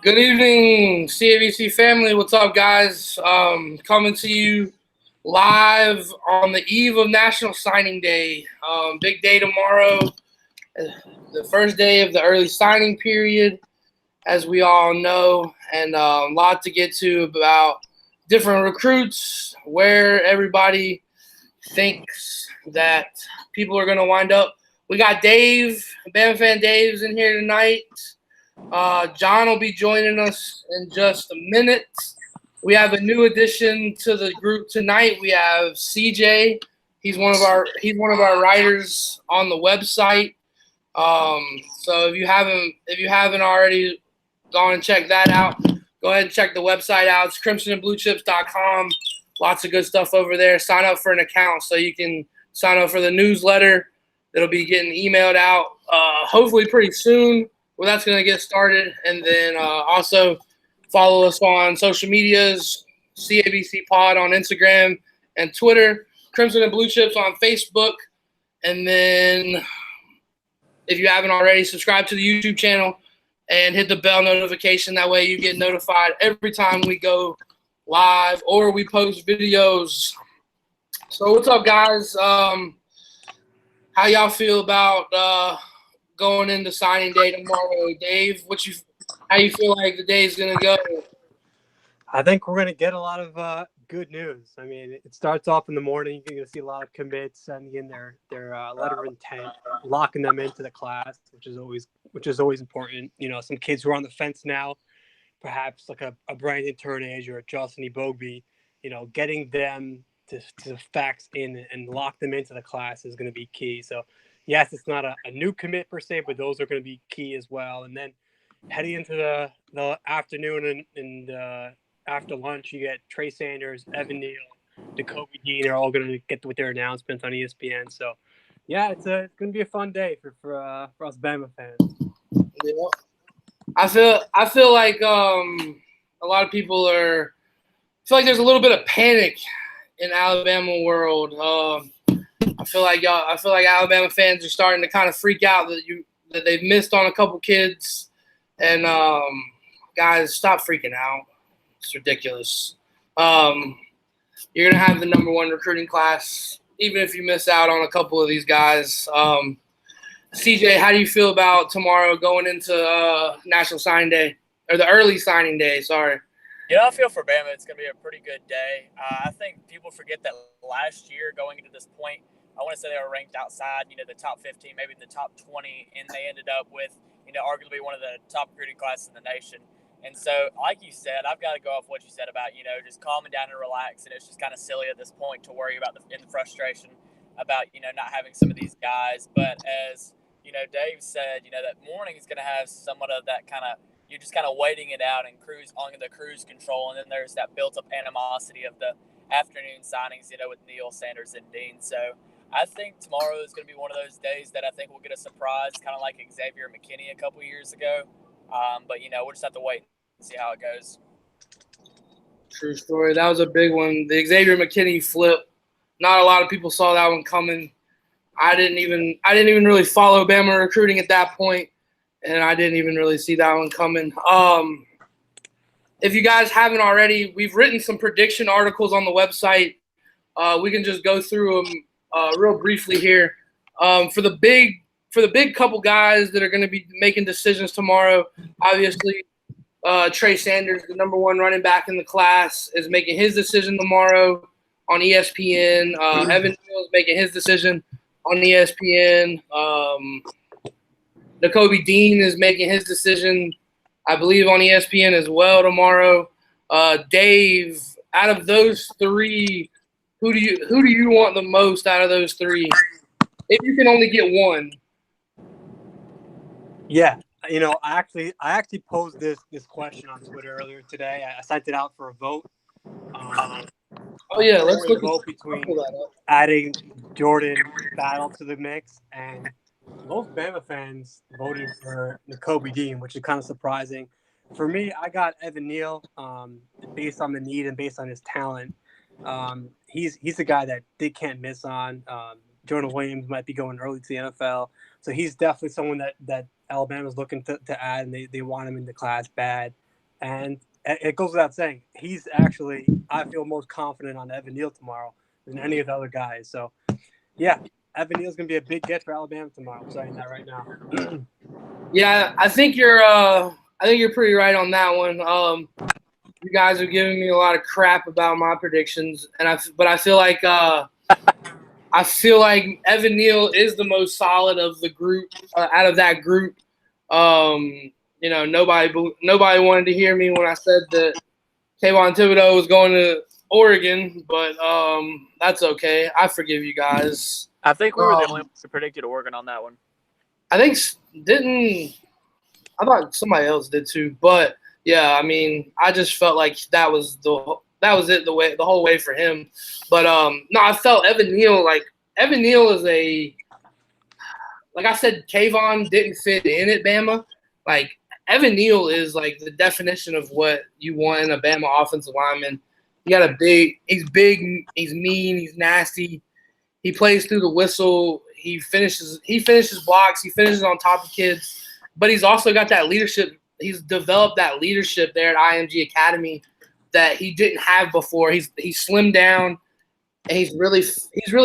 Good evening, CABC family. What's up, guys? Coming to you live on the eve of National Signing Day. Big day tomorrow, the first day of the early signing period, as we all know, and a lot to get to about different recruits, where everybody thinks that people are going to wind up. We got Dave, Bama fan Dave's in here tonight. John will be joining us in just a minute. We have a new addition to the group tonight. We have CJ. He's one of our writers on the website. So if you haven't already gone and checked that out, go ahead and check the website out. It's crimsonandbluechips.com. Lots of good stuff over there. Sign up for an account so you can sign up for the newsletter that'll be getting emailed out hopefully pretty soon. Well, that's going to get started. And then also follow us on social medias, CABC Pod on Instagram and Twitter, Crimson and Blue Chips on Facebook. And then if you haven't already, subscribe to the YouTube channel and hit the bell notification. That way you get notified every time we go live or we post videos. So what's up, guys? How y'all feel about going into signing day tomorrow? Dave, how you feel like the day's gonna go? I think we're gonna get a lot of good news. I mean, it starts off in the morning. You're gonna see a lot of commits sending in their letter of intent, locking them into the class, which is always important. You know, some kids who are on the fence now, perhaps like a Brandon Turnage or a Justin Ebogbe, you know, getting them to fax in and lock them into the class is going to be key. So yes, it's not a new commit per se, but those are going to be key as well. And then heading into the afternoon and after lunch, you get Trey Sanders, Evan Neal, Kobe Dean are all going to get with their announcements on ESPN. So yeah, it's going to be a fun day for us Bama fans. Yeah. I feel like a lot of people feel like there's a little bit of panic in Alabama world. I feel like Alabama fans are starting to kind of freak out that they've missed on a couple kids. And guys, stop freaking out. It's ridiculous. You're gonna have the number one recruiting class, even if you miss out on a couple of these guys. CJ, how do you feel about tomorrow going into National Signing Day, or the early signing day? Sorry. Yeah, I feel for Bama. It's going to be a pretty good day. I think people forget that last year going into this point, I want to say they were ranked outside, the top 15, maybe in the top 20, and they ended up with, arguably one of the top recruiting classes in the nation. And so, like you said, I've got to go off what you said about, just calming down and relax. And it's just kind of silly at this point to worry about the frustration about, not having some of these guys. But as, Dave said, that morning is going to have somewhat of that kind of, you're just kind of waiting it out and cruise control. And then there's that built-up animosity of the afternoon signings, with Neal, Sanders, and Dean. So I think tomorrow is going to be one of those days that I think we'll get a surprise, kind of like Xavier McKinney a couple years ago. But, we'll just have to wait and see how it goes. True story. That was a big one. The Xavier McKinney flip. Not a lot of people saw that one coming. I didn't even really follow Bama recruiting at that point. And I didn't even really see that one coming. If you guys haven't already, we've written some prediction articles on the website. We can just go through them real briefly here. For the big couple guys that are going to be making decisions tomorrow, obviously Trey Sanders, the number one running back in the class, is making his decision tomorrow on ESPN. Evan Neal is making his decision on ESPN. Kobe Dean is making his decision, I believe, on ESPN as well tomorrow. Dave, out of those three, who do you want the most out of those three? If you can only get one. Yeah, I actually posed this question on Twitter earlier today. I sent it out for a vote. Let's look vote between adding Jordan Battle to the mix, and most Bama fans voted for Kobe Dean, which is kind of surprising. For me, I got Evan Neal, based on the need and based on his talent. He's a guy that they can't miss on. Jonah Williams might be going early to the NFL, so he's definitely someone that Alabama's looking to add, and they want him in the class bad. And it goes without saying, he's actually, I feel most confident on Evan Neal tomorrow than any of the other guys. So, yeah, Evan Neal's going to be a big get for Alabama tomorrow. I'm saying that right now. Yeah, I think you're pretty right on that one. You guys are giving me a lot of crap about my predictions, but I feel like Evan Neal is the most solid of the group out of that group. Nobody wanted to hear me when I said that Kayvon Thibodeau was going to Oregon, but that's okay. I forgive you guys. I think we were the only ones who predicted Oregon on that one. I thought somebody else did too, but yeah, I mean, I just felt like that was it the whole way for him. But no, I felt Evan Neal is like I said, Kayvon didn't fit in at Bama. Like Evan Neal is like the definition of what you want in a Bama offensive lineman. He's big, he's mean, he's nasty. He plays through the whistle. He finishes blocks. He finishes on top of kids. But he's also got that leadership. He's developed that leadership there at IMG Academy that he didn't have before. He's slimmed down, and he's really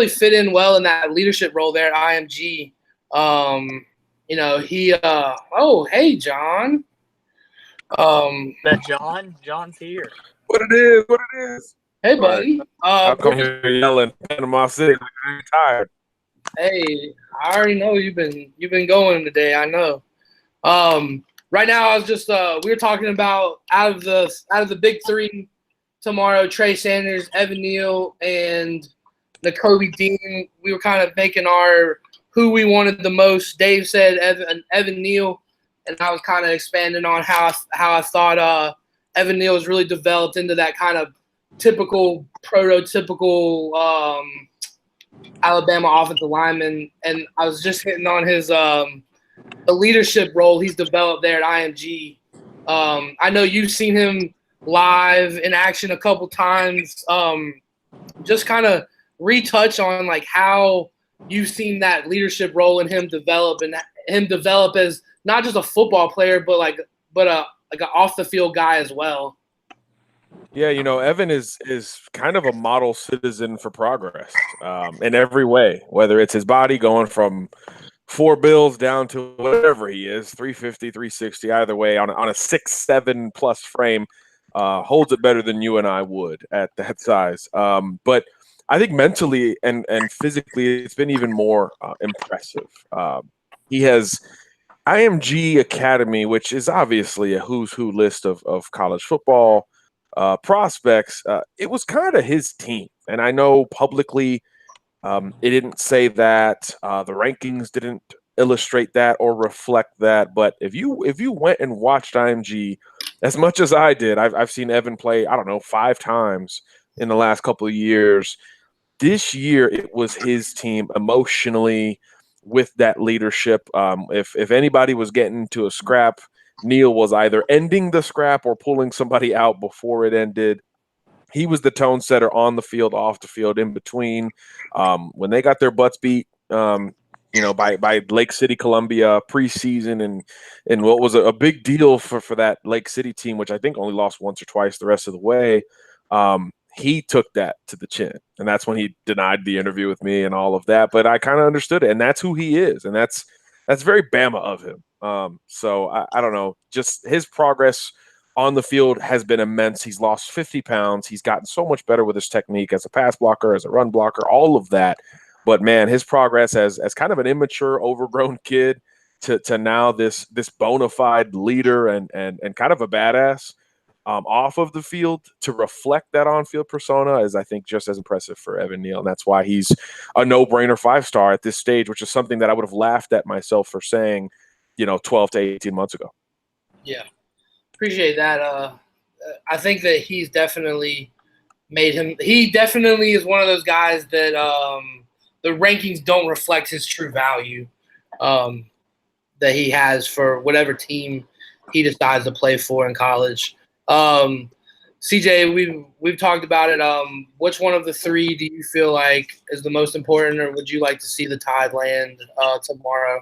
fit in well in that leadership role there at IMG. Hey John. John's here. What it is. Hey buddy. I'll come here yelling Panama City like I ain't tired. Hey, I already know you've been going today. I know. Right now, I was just we were talking about out of the big three tomorrow: Trey Sanders, Evan Neal, and Nakobe Dean. We were kind of making our who we wanted the most. Dave said Evan Neal, and I was kind of expanding on how I thought Evan Neal was really developed into that kind of prototypical Alabama offensive lineman, and I was just hitting on his the leadership role he's developed there at IMG. I know you've seen him live in action a couple times. Just kind of retouch on like how you've seen that leadership role in him develop, and him develop as not just a football player, but an off the field guy as well. Yeah, Evan is kind of a model citizen for progress in every way, whether it's his body going from 4 bills down to whatever he is, 350, 360, either way, on a 6'7" plus frame, holds it better than you and I would at that size. But I think mentally and physically, it's been even more impressive. He has IMG Academy, which is obviously a who's who list of college football prospects. It was kind of his team, and I know publicly it didn't say that. The rankings didn't illustrate that or reflect that. But if you went and watched IMG as much as I did, I've seen Evan play, I don't know, 5 times in the last couple of years. This year, it was his team emotionally with that leadership. If anybody was getting to a scrap, Neal was either ending the scrap or pulling somebody out before it ended. He was the tone setter on the field, off the field, in between. When they got their butts beat, by Lake City, Columbia preseason, and what was a big deal for that Lake City team, which I think only lost once or twice the rest of the way. He took that to the chin, and that's when he denied the interview with me and all of that. But I kind of understood it, and that's who he is, and that's very Bama of him. So I don't know, just his progress on the field has been immense. He's lost 50 pounds. He's gotten so much better with his technique as a pass blocker, as a run blocker, all of that. But man, his progress as kind of an immature, overgrown kid to now this bona fide leader and kind of a badass off of the field to reflect that on-field persona is, I think, just as impressive for Evan Neal. And that's why he's a no-brainer 5-star at this stage, which is something that I would have laughed at myself for saying, 12 to 18 months ago. Yeah. Appreciate that. I think that he's definitely made him – he definitely is one of those guys that the rankings don't reflect his true value that he has for whatever team he decides to play for in college. CJ, we've talked about it. Which one of the 3 do you feel like is the most important, or would you like to see the Tide land tomorrow?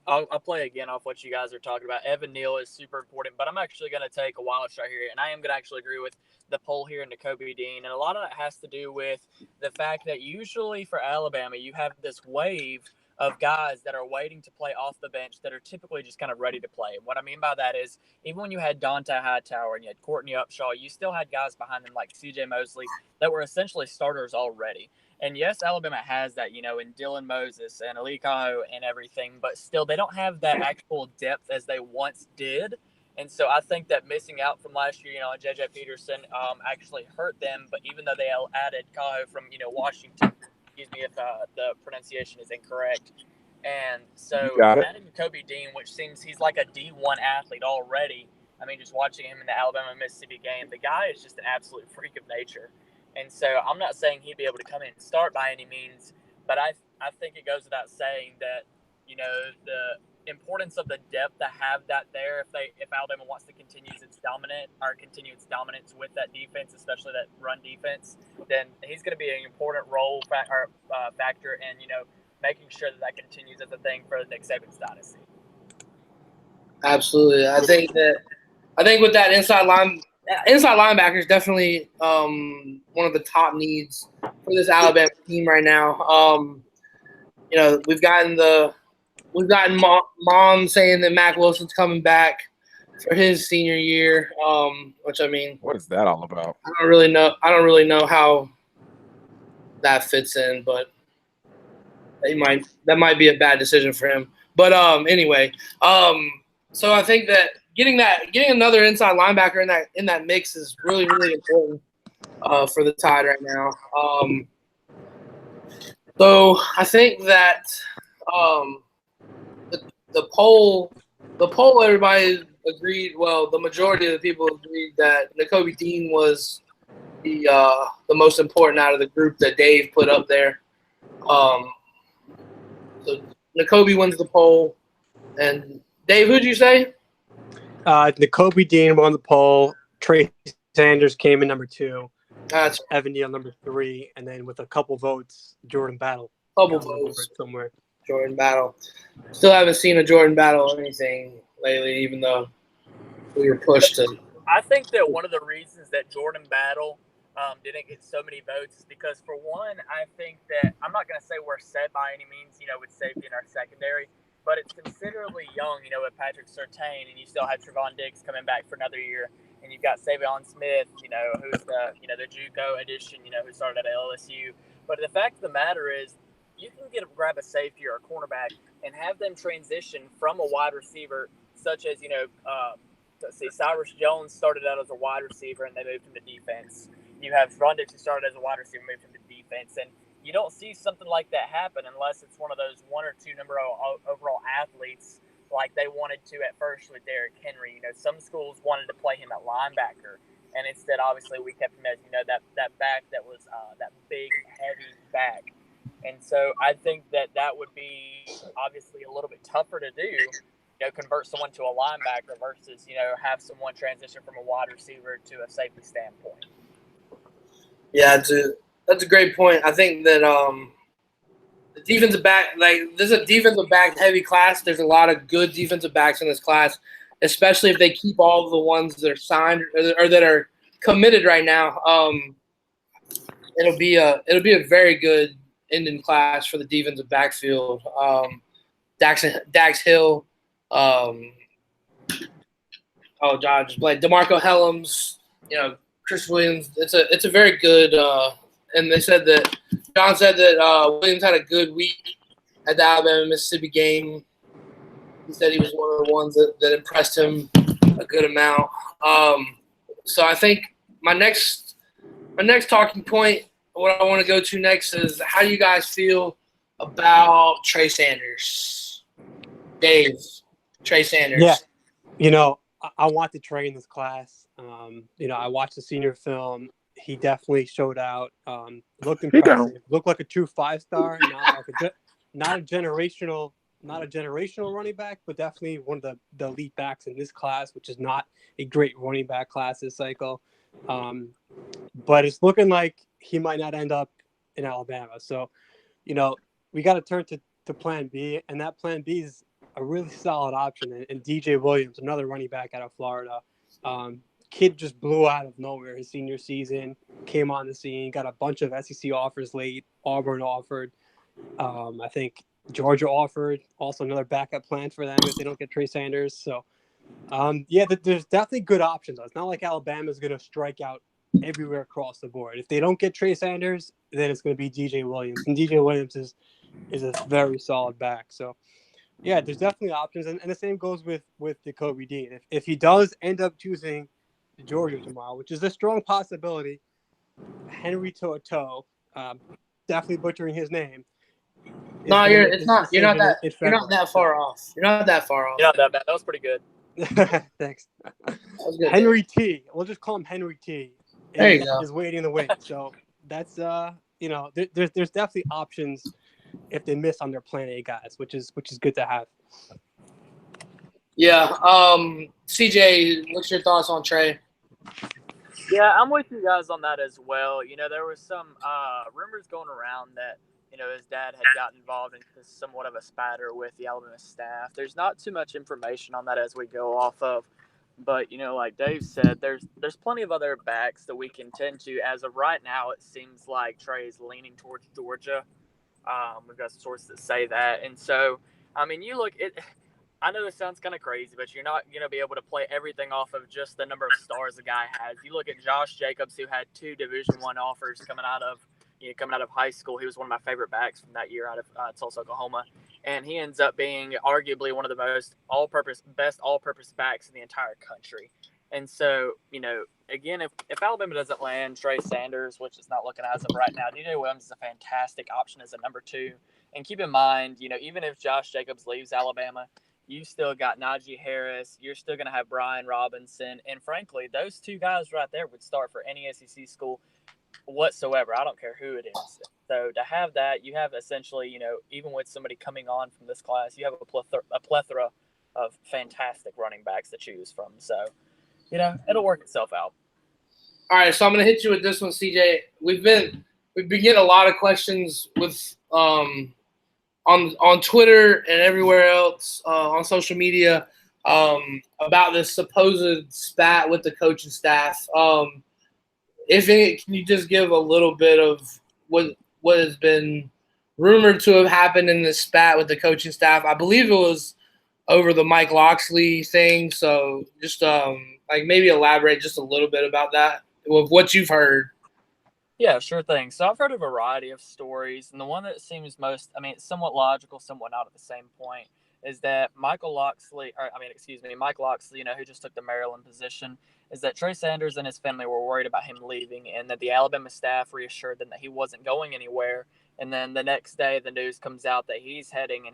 I'll play again off what you guys are talking about. Evan Neal is super important, but I'm actually going to take a wild shot here, and I am going to actually agree with the poll here in Kobe Dean. And a lot of that has to do with the fact that usually for Alabama, you have this wave of guys that are waiting to play off the bench that are typically just kind of ready to play. And what I mean by that is even when you had Dante Hightower and you had Courtney Upshaw, you still had guys behind them like C.J. Mosley that were essentially starters already. And yes, Alabama has that, in Dylan Moses and Ali Kaho and everything, but still they don't have that actual depth as they once did. And so I think that missing out from last year, and J.J. Peterson actually hurt them. But even though they added Kaho from, Washington, excuse me if the pronunciation is incorrect. And so adding Kobe Dean, which seems he's like a D1 athlete already. I mean, just watching him in the Alabama-Mississippi game, the guy is just an absolute freak of nature. And so I'm not saying he'd be able to come in and start by any means, but I think it goes without saying that, the importance of the depth to have that there if Alabama wants to continue its dominance with that defense, especially that run defense, then he's going to be an important factor in, making sure that continues as a thing for Nick Saban's dynasty. Absolutely. I think with that inside linebacker is definitely one of the top needs for this Alabama team right now. We've gotten Mom saying that Mac Wilson's coming back for his senior year, which, I mean, what is that all about? I don't really know how that fits in, but that might be a bad decision for him. But anyway, so I think that getting another inside linebacker in that mix is really, really important for the Tide right now. So I think that the poll, everybody agreed. Well, the majority of the people agreed that Nakobe Dean was the most important out of the group that Dave put up there. So Nakobe wins the poll, and Dave, who'd you say? Nakobe Dean won the poll. Trey Sanders came in number 2. That's Evan Neal number 3, and then with a couple votes, Jordan Battle. Couple votes somewhere. Jordan Battle. Still haven't seen a Jordan Battle or anything lately, even though we were pushed to. I think that one of the reasons that Jordan Battle didn't get so many votes is because, for one, I think that I'm not going to say we're set by any means, with safety in our secondary, but it's considerably young, with Patrick Surtain, and you still have Trevon Diggs coming back for another year, and you've got Savion Smith, who's the JUCO edition, who started at LSU. But the fact of the matter is, you can grab a safety or a cornerback and have them transition from a wide receiver, such as, Cyrus Jones started out as a wide receiver and they moved him to defense. You have Trevon Diggs who started as a wide receiver, moved him to defense, and you don't see something like that happen unless it's one of those 1 or 2 number overall athletes like they wanted to at first with Derrick Henry. Some schools wanted to play him at linebacker, and instead, obviously, we kept him as that back that was that big, heavy back. And so I think that would be obviously a little bit tougher to do. Convert someone to a linebacker versus have someone transition from a wide receiver to a safety standpoint. Yeah, that's a great point. I think that the defensive back, this is a defensive back heavy class. There's a lot of good defensive backs in this class, especially if they keep all the ones that are signed or that are committed right now. It'll be a very good ending class for the defensive backfield. Dax Hill, John just played DeMarco Helms, Chris Williams. It's a very good. And they said that John said that Williams had a good week at the Alabama-Mississippi game. He said he was one of the ones that impressed him a good amount. So I think my next talking point, what I want to go to next, is how do you guys feel about Trey Sanders? Dave, Trey Sanders. Yeah, I want to Trey in this class. I watched the senior film. He definitely showed out. Looked impressive. Looked like a true 5-star. Not a generational running back, but definitely one of the elite backs in this class, which is not a great running back class this cycle. But it's looking like he might not end up in Alabama. So, we got to turn to to Plan B, and that Plan B is a really solid option. And DJ Williams, another running back out of Florida, kid just blew out of nowhere his senior season, came on the scene, got a bunch of SEC offers late. Auburn offered. I think Georgia offered, also another backup plan for them if they don't get Trey Sanders. So, there's definitely good options. It's not like Alabama's going to strike out everywhere across the board. If they don't get Trey Sanders, then it's going to be DJ Williams. And DJ Williams is a very solid back. So, yeah, there's definitely options. And the same goes with Jacoby Dean. If he does end up choosing Georgia tomorrow, which is a strong possibility, Henry Toto, definitely butchering his name. No, you're not that far off. You're not that far off. You're not that bad. That was pretty good. Thanks. Good, Henry T. We'll just call him Henry T. There you go. Is waiting in the wings. So that's there's definitely options if they miss on their Plan A guys, which is good to have. Yeah. CJ, what's your thoughts on Trey? Yeah, I'm with you guys on that as well. There was some rumors going around that his dad had gotten involved in somewhat of a spatter with the Alabama staff. There's not too much information on that as we go off of. But, like Dave said, there's plenty of other backs that we can tend to. As of right now, it seems like Trey is leaning towards Georgia. We've got sources that say that. And so, you look – I know this sounds kind of crazy, but you're not going to be able to play everything off of just the number of stars a guy has. You look at Josh Jacobs, who had 2 Division I offers coming out of high school. He was one of my favorite backs from that year out of Tulsa, Oklahoma. And he ends up being arguably one of the most best all-purpose backs in the entire country. And so, again, if Alabama doesn't land Trey Sanders, which is not looking as of right now, DJ Williams is a fantastic option as a number 2. And keep in mind, even if Josh Jacobs leaves Alabama, you still got Najee Harris. You're still going to have Brian Robinson. And frankly, those 2 guys right there would start for any SEC school whatsoever. I don't care who it is. So to have that, you have essentially, even with somebody coming on from this class, you have a plethora of fantastic running backs to choose from. So, it'll work itself out. All right, so I'm going to hit you with this one, CJ. We've been getting a lot of questions with on Twitter and everywhere else on social media about this supposed spat with the coaching staff. If any, can you just give a little bit of what has been rumored to have happened in this spat with the coaching staff? I believe it was over the Mike Locksley thing. So just maybe elaborate just a little bit about that with what you've heard. Yeah, sure thing. So I've heard a variety of stories, and the one that seems most, it's somewhat logical, somewhat not at the same point, is that Mike Locksley, who just took the Maryland position, is that Trey Sanders and his family were worried about him leaving, and that the Alabama staff reassured them that he wasn't going anywhere. And then the next day, the news comes out that he's taking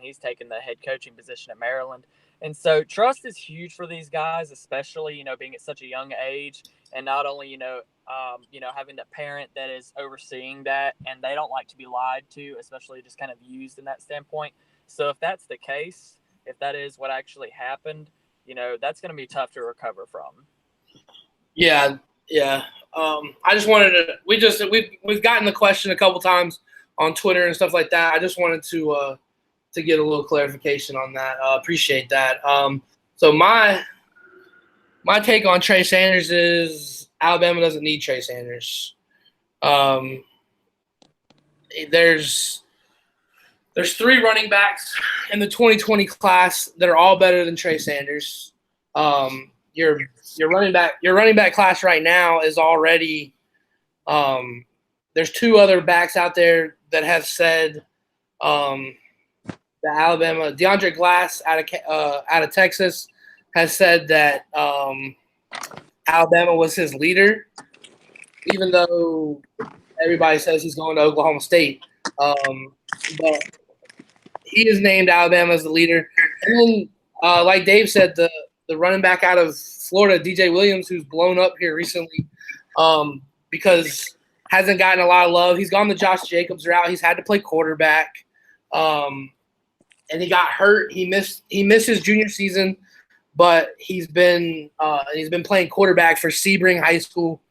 the head coaching position at Maryland. And so trust is huge for these guys, especially, being at such a young age, and not only, having that parent that is overseeing that, and they don't like to be lied to, especially just kind of used in that standpoint. So if that's the case, if that is what actually happened, that's going to be tough to recover from. Yeah. I just wanted to. We've gotten the question a couple times on Twitter and stuff like that. I just wanted to get a little clarification on that. Appreciate that. So my take on Trey Sanders is Alabama doesn't need Trey Sanders. There's 3 running backs in the 2020 class that are all better than Trey Sanders. Your running back class right now is already there's 2 other backs out there that have said that Alabama, DeAndre Glass out of Texas has said that Alabama was his leader, even though everybody says he's going to Oklahoma State. But he is named Alabama as the leader. And then, like Dave said, the running back out of Florida, DJ Williams, who's blown up here recently because hasn't gotten a lot of love. He's gone the Josh Jacobs route. He's had to play quarterback. And he got hurt. He missed his junior season, but he's been playing quarterback for Sebring High School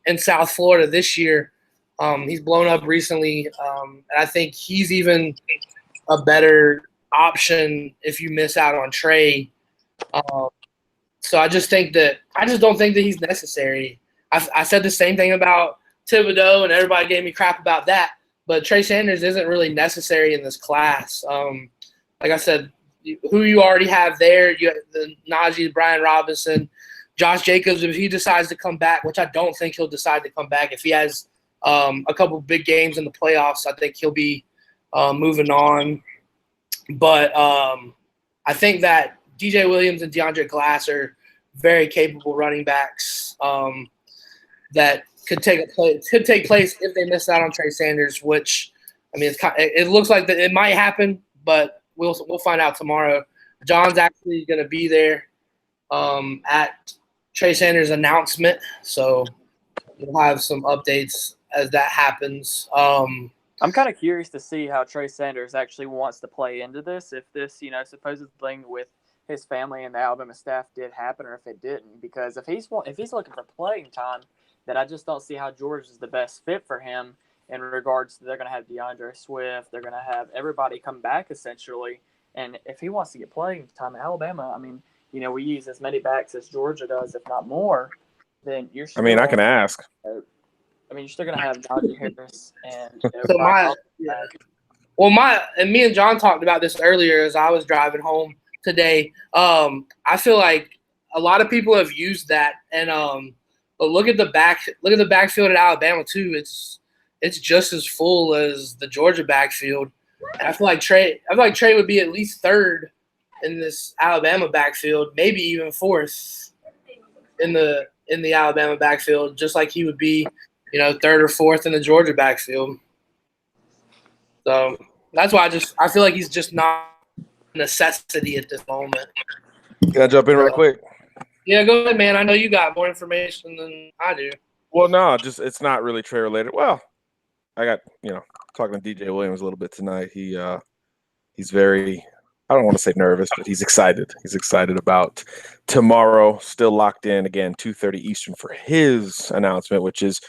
in South Florida this year. He's blown up recently. And I think he's even a better option if you miss out on Trey. So I just don't think that he's necessary. I said the same thing about Thibodeau, and everybody gave me crap about that. But Trey Sanders isn't really necessary in this class. Like I said, who you already have there, you have the Najee, Brian Robinson, Josh Jacobs, if he decides to come back, which I don't think he'll decide to come back. If he has a couple big games in the playoffs, I think he'll be moving on. But I think that DJ Williams and DeAndre Glass are very capable running backs that could take place if they miss out on Trey Sanders, which, I mean, it looks like that it might happen, but we'll find out tomorrow. John's actually going to be there at Trey Sanders' announcement, so we'll have some updates as that happens. I'm kind of curious to see how Trey Sanders actually wants to play into this, if this, supposed thing with his family and the Alabama staff did happen, or if it didn't. Because if he's looking for playing time, then I just don't see how Georgia is the best fit for him in regards to they're going to have DeAndre Swift, they're going to have everybody come back essentially. And if he wants to get playing time in Alabama, I mean, we use as many backs as Georgia does, if not more. Then you're. I mean, I can ask. You're still going to have Najee Harris and. Me and John talked about this earlier as I was driving home today. I feel like a lot of people have used that, and but look at the backfield at Alabama too. It's just as full as the Georgia backfield. And I feel like Trey would be at least third in this Alabama backfield, maybe even fourth in the Alabama backfield, just like he would be, third or fourth in the Georgia backfield. So that's why I feel like he's just not a necessity at this moment. Can I jump in real quick? Yeah, go ahead, man. I know you got more information than I do. Well, no, it's not really Trey related. Well, I got, talking to DJ Williams a little bit tonight. He's very, I don't want to say nervous, but he's excited. He's excited about tomorrow. Still locked in, again, 2:30 Eastern for his announcement, which is,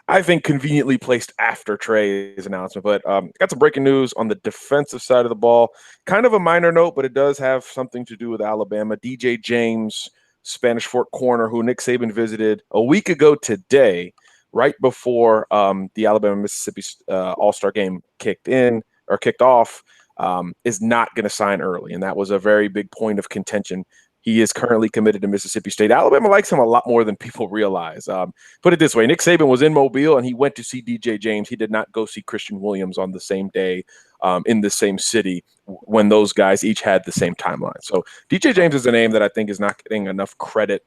I think, conveniently placed after Trey's announcement. But got some breaking news on the defensive side of the ball. Kind of a minor note, but it does have something to do with Alabama. DJ James, Spanish Fort corner, who Nick Saban visited a week ago today, right before the Alabama-Mississippi All-Star game kicked off, is not going to sign early. And that was a very big point of contention. He is currently committed to Mississippi State. Alabama likes him a lot more than people realize. Put it this way, Nick Saban was in Mobile, and he went to see DJ James. He did not go see Christian Williams on the same day in the same city when those guys each had the same timeline. So DJ James is a name that I think is not getting enough credit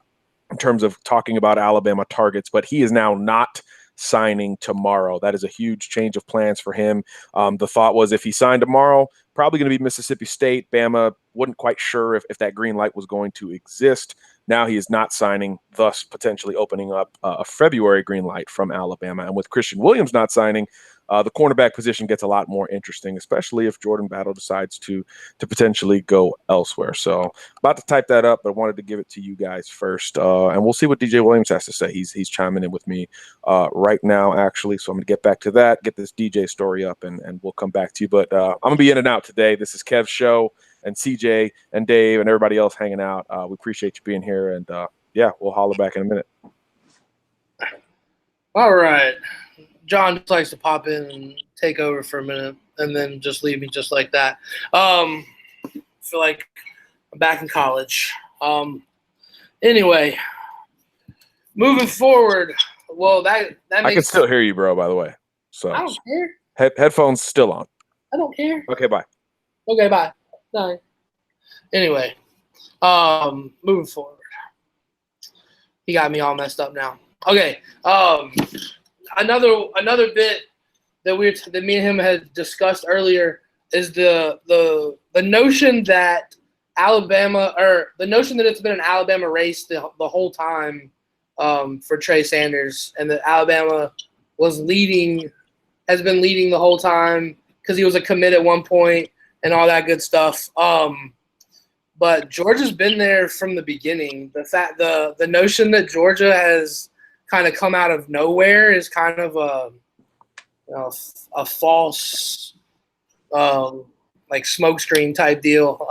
in terms of talking about Alabama targets, but he is now not signing tomorrow. That is a huge change of plans for him. The thought was if he signed tomorrow, probably going to be Mississippi State. Bama wasn't quite sure if that green light was going to exist. Now he is not signing, thus potentially opening up a February green light from Alabama. And with Christian Williams not signing, the cornerback position gets a lot more interesting, especially if Jordan Battle decides to potentially go elsewhere. So about to type that up, but I wanted to give it to you guys first. And we'll see what DJ Williams has to say. He's chiming in with me right now, actually. So I'm going to get back to that, get this DJ story up, and we'll come back to you. But I'm going to be in and out today. This is Kev's show, and CJ and Dave and everybody else hanging out. We appreciate you being here. And, we'll holler back in a minute. All right. John just likes to pop in and take over for a minute and then just leave me just like that. I feel like I'm back in college. Anyway, moving forward, well, that makes I can still hear you, bro, by the way. So I don't care. Headphones still on. I don't care. Okay, bye. Okay, bye. Bye. Anyway, moving forward. He got me all messed up now. Okay. Another bit that me and him had discussed earlier is the notion that Alabama, or the notion that it's been an Alabama race the whole time for Trey Sanders, and that Alabama has been leading the whole time because he was a commit at one point and all that good stuff. But Georgia's been there from the beginning. The notion that Georgia has kind of come out of nowhere is kind of a false like smokescreen type deal.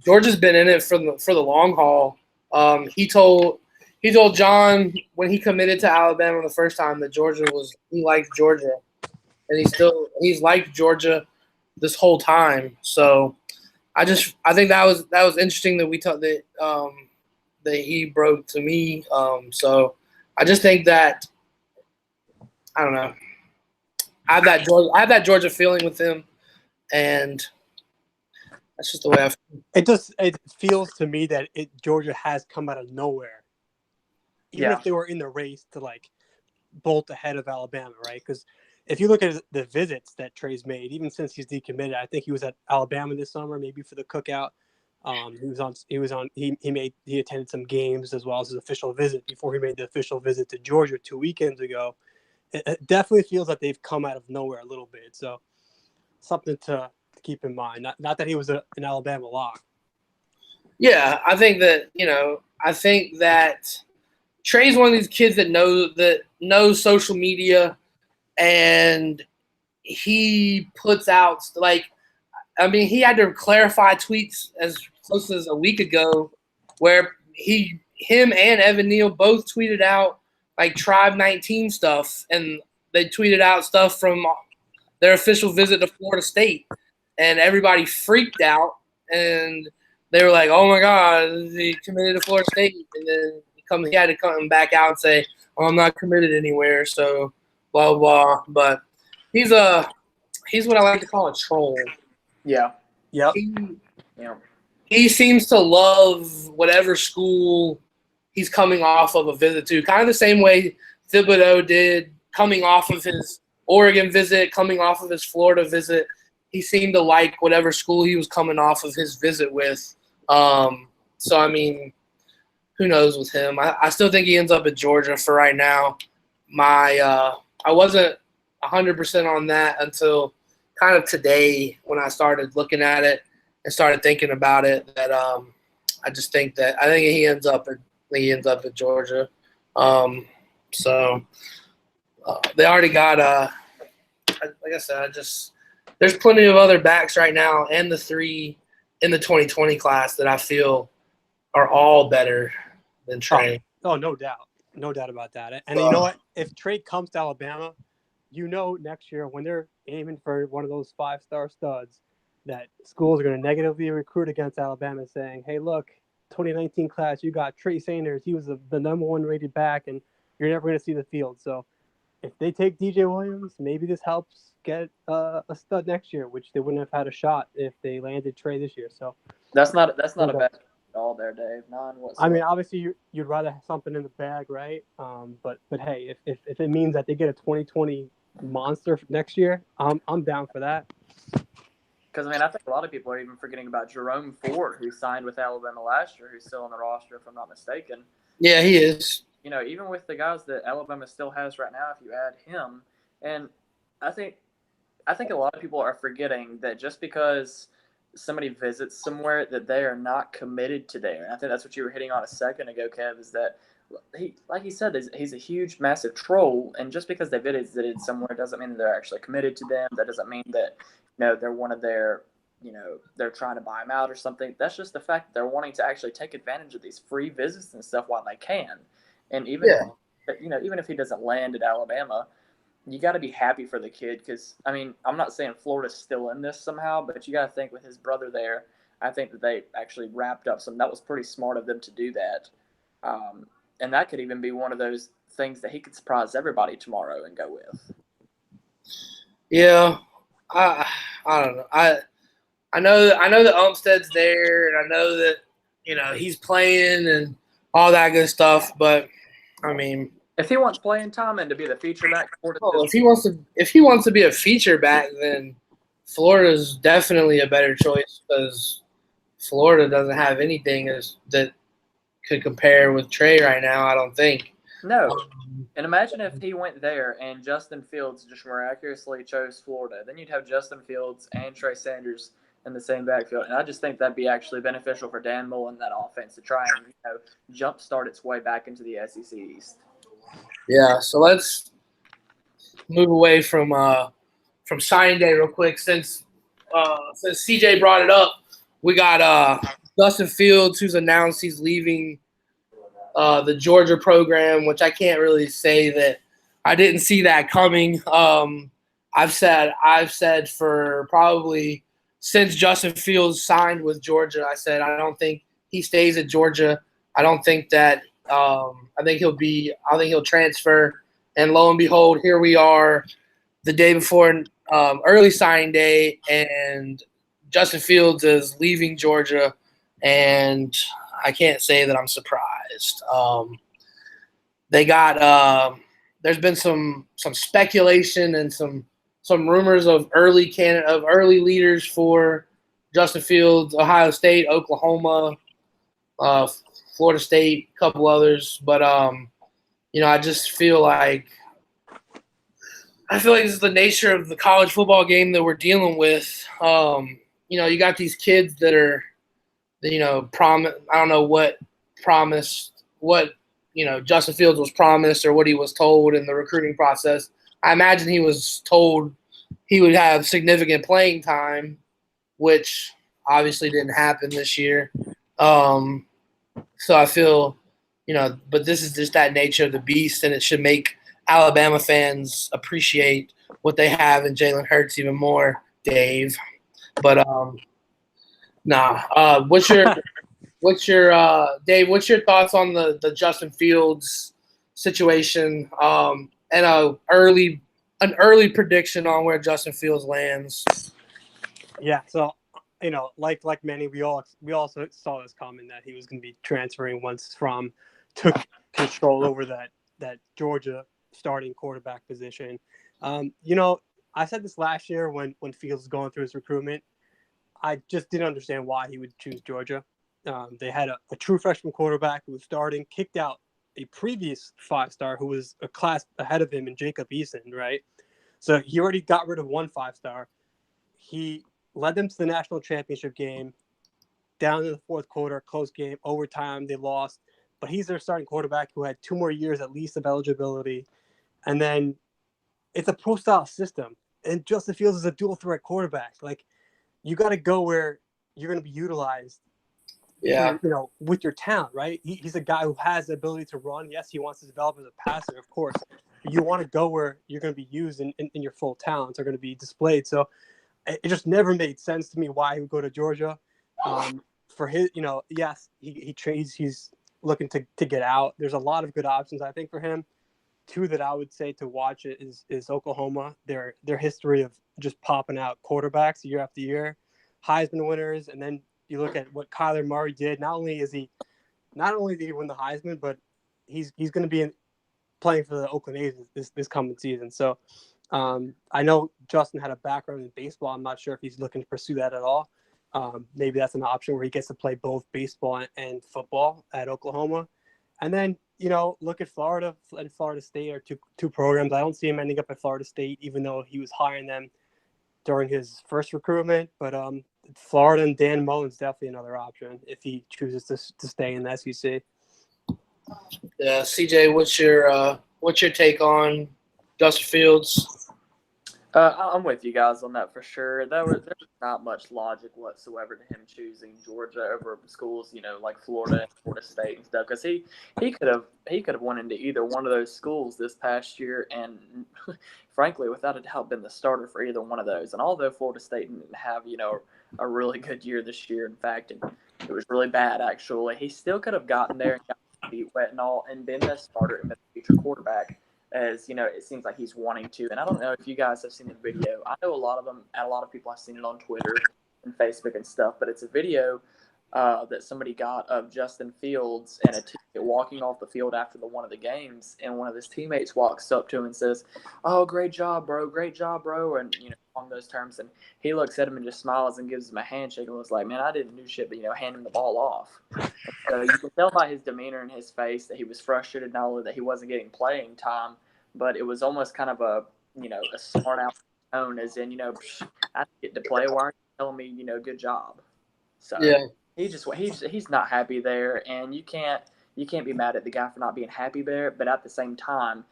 Georgia's been in it for the long haul. He told John when he committed to Alabama the first time that he liked Georgia, and he's liked Georgia this whole time. So I think that was interesting that we talked that he broke to me. So I just think that I don't know. I have that Georgia feeling with him, and that's just the way I feel. It feels to me that Georgia has come out of nowhere, even if they were in the race to like bolt ahead of Alabama, right? Because if you look at the visits that Trey's made, even since he's decommitted, I think he was at Alabama this summer, maybe for the cookout. He attended some games as well as his official visit before he made the official visit to Georgia 2 weekends ago. It definitely feels like they've come out of nowhere a little bit. So something to keep in mind. Not that he was an Alabama lock. Yeah, I think that Trey's one of these kids that knows social media, and he puts out he had to clarify tweets as close as a week ago where him and Evan Neal both tweeted out like Tribe 19 stuff, and they tweeted out stuff from their official visit to Florida State, and everybody freaked out, and they were like, "Oh my God, he committed to Florida State," and then he had to come back out and say, "Oh, I'm not committed anywhere," so blah blah. But he's what I like to call a troll. Yeah. Yep. He seems to love whatever school he's coming off of a visit to, kind of the same way Thibodeau did coming off of his Oregon visit, coming off of his Florida visit. He seemed to like whatever school he was coming off of his visit with. So, I mean, who knows with him? I still think he ends up at Georgia for right now. I wasn't 100% on that until kind of today when I started looking at it and started thinking about it. That I think he ends up at Georgia. So they already got like I said, there's plenty of other backs right now, and the 3 in the 2020 class that I feel are all better than Trey. Oh, no doubt about that. And you know what? If Trey comes to Alabama, next year when they're aiming for one of those 5-star studs, that schools are going to negatively recruit against Alabama, saying, "Hey, look, 2019 class, you got Trey Sanders. He was the number 1 rated back, and you're never going to see the field." So if they take DJ Williams, maybe this helps get a stud next year, which they wouldn't have had a shot if they landed Trey this year. So that's not a bad at all there, Dave. None whatsoever. I mean, obviously you'd rather have something in the bag, right? But hey, if it means that they get a 2020 monster next year, I'm down for that. Because, I mean, I think a lot of people are even forgetting about Jerome Ford, who signed with Alabama last year, who's still on the roster, if I'm not mistaken. Yeah, he is. Even with the guys that Alabama still has right now, if you add him, and I think a lot of people are forgetting that just because somebody visits somewhere that they are not committed to there. And I think that's what you were hitting on a second ago, Kev, is that he, like he said, he's a huge, massive troll, and just because they visited somewhere doesn't mean that they're actually committed to them. That doesn't mean that they're one of their, they're trying to buy them out or something. That's just the fact that they're wanting to actually take advantage of these free visits and stuff while they can. And even if he doesn't land at Alabama, you got to be happy for the kid because, I mean, I'm not saying Florida's still in this somehow, but you got to think with his brother there, I think that they actually wrapped up that was pretty smart of them to do that. And that could even be one of those things that he could surprise everybody tomorrow and go with. Yeah, I don't know. I know that Umstead's there, and I know that he's playing and all that good stuff. But I mean, if he wants playing time and to be the feature back, if he wants to be a feature back, then Florida's definitely a better choice because Florida doesn't have anything that could compare with Trey right now. I don't think. No. And imagine if he went there and Justin Fields just miraculously chose Florida. Then you'd have Justin Fields and Trey Sanders in the same backfield. And I just think that'd be actually beneficial for Dan Mullen, that offense, to try and jumpstart its way back into the SEC East. Yeah, so let's move away from signing day real quick since since CJ brought it up, we got Justin Fields, who's announced he's leaving the Georgia program, which I can't really say that I didn't see that coming. I've said for probably since Justin Fields signed with Georgia, I said I don't think he stays at Georgia. I don't think that. I think he'll transfer. And lo and behold, here we are, the day before early signing day, and Justin Fields is leaving Georgia, and I can't say that I'm surprised. They got there's been some speculation and some rumors of early leaders for Justin Fields, Ohio State, Oklahoma, Florida State, a couple others, but I just feel like this is the nature of the college football game that we're dealing with. You got these kids that are, I don't know what Justin Fields was promised or what he was told in the recruiting process. I imagine he was told he would have significant playing time, which obviously didn't happen this year. So I feel, but this is just that nature of the beast, and it should make Alabama fans appreciate what they have in Jalen Hurts even more, Dave. But what's your Dave? What's your thoughts on the Justin Fields situation and an early prediction on where Justin Fields lands? Yeah, so like many, we also saw this comment that he was going to be transferring once Fromm took control over that Georgia starting quarterback position. I said this last year when Fields was going through his recruitment. I just didn't understand why he would choose Georgia. They had a true freshman quarterback who was starting, kicked out a previous 5-star who was a class ahead of him in Jacob Eason, right? So he already got rid of one 5-star. He led them to the national championship game, down in the fourth quarter, close game, overtime, they lost. But he's their starting quarterback who had 2 more years at least of eligibility. And then it's a pro-style system. And Justin Fields is a dual-threat quarterback. Like, you got to go where you're going to be utilized with your talent, right? He's a guy who has the ability to run. Yes, he wants to develop as a passer, of course. But you want to go where you're going to be used and your full talents are going to be displayed. So it just never made sense to me why he would go to Georgia. For his, yes, he's looking to get out. There's a lot of good options, I think, for him. 2 that I would say to watch is Oklahoma. Their history of just popping out quarterbacks year after year, Heisman winners, and then you look at what Kyler Murray did. Not only did he win the Heisman, but he's going to be playing for the Oakland A's this coming season. So I know Justin had a background in baseball. I'm not sure if he's looking to pursue that at all. Maybe that's an option where he gets to play both baseball and football at Oklahoma. And then, look at Florida and Florida State are two programs. I don't see him ending up at Florida State, even though he was hiring them during his first recruitment. But Florida and Dan Mullen's definitely another option if he chooses to stay in the SEC. Yeah, CJ, what's your take on Justin Fields? I'm with you guys on that for sure. There's not much logic whatsoever to him choosing Georgia over schools, like Florida and Florida State and stuff, because he could have went into either one of those schools this past year, and frankly, without a doubt, been the starter for either one of those. And although Florida State didn't have a really good year this year, in fact, and it was really bad actually, he still could have gotten there and got his feet wet and all, and been the starter and been the future quarterback. As it seems like he's wanting to. And I don't know if you guys have seen the video. I know a lot of people have seen it on Twitter and Facebook and stuff, but it's a video that somebody got of Justin Fields and a teammate walking off the field after one of the games, and one of his teammates walks up to him and says, "Oh, great job, bro, and along those terms, and he looks at him and just smiles and gives him a handshake and was like, "Man, I didn't do shit, but hand him the ball off." So you can tell by his demeanor and his face that he was frustrated, not only that he wasn't getting playing time, but it was almost kind of a smart out tone, as in, I didn't get to play. Why are you telling me, good job? So yeah. He's not happy there, and you can't be mad at the guy for not being happy there. But at the same time,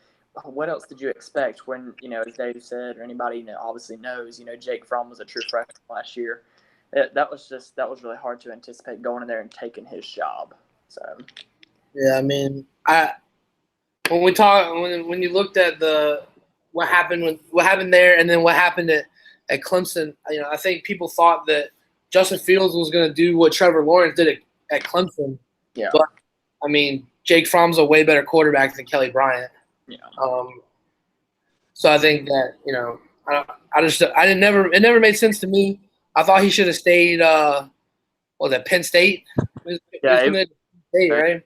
what else did you expect when, as Dave said, or anybody obviously knows, Jake Fromm was a true freshman last year. That was really hard to anticipate going in there and taking his job. So Yeah, I mean, when you looked at what happened there, and then what happened at Clemson, I think people thought that Justin Fields was going to do what Trevor Lawrence did at Clemson. yeah, But I mean, Jake Fromm's a way better quarterback than Kelly Bryant. yeah. So I think that it never made sense to me. I thought he should have stayed. Was it Penn State? He was committed to Penn State, right?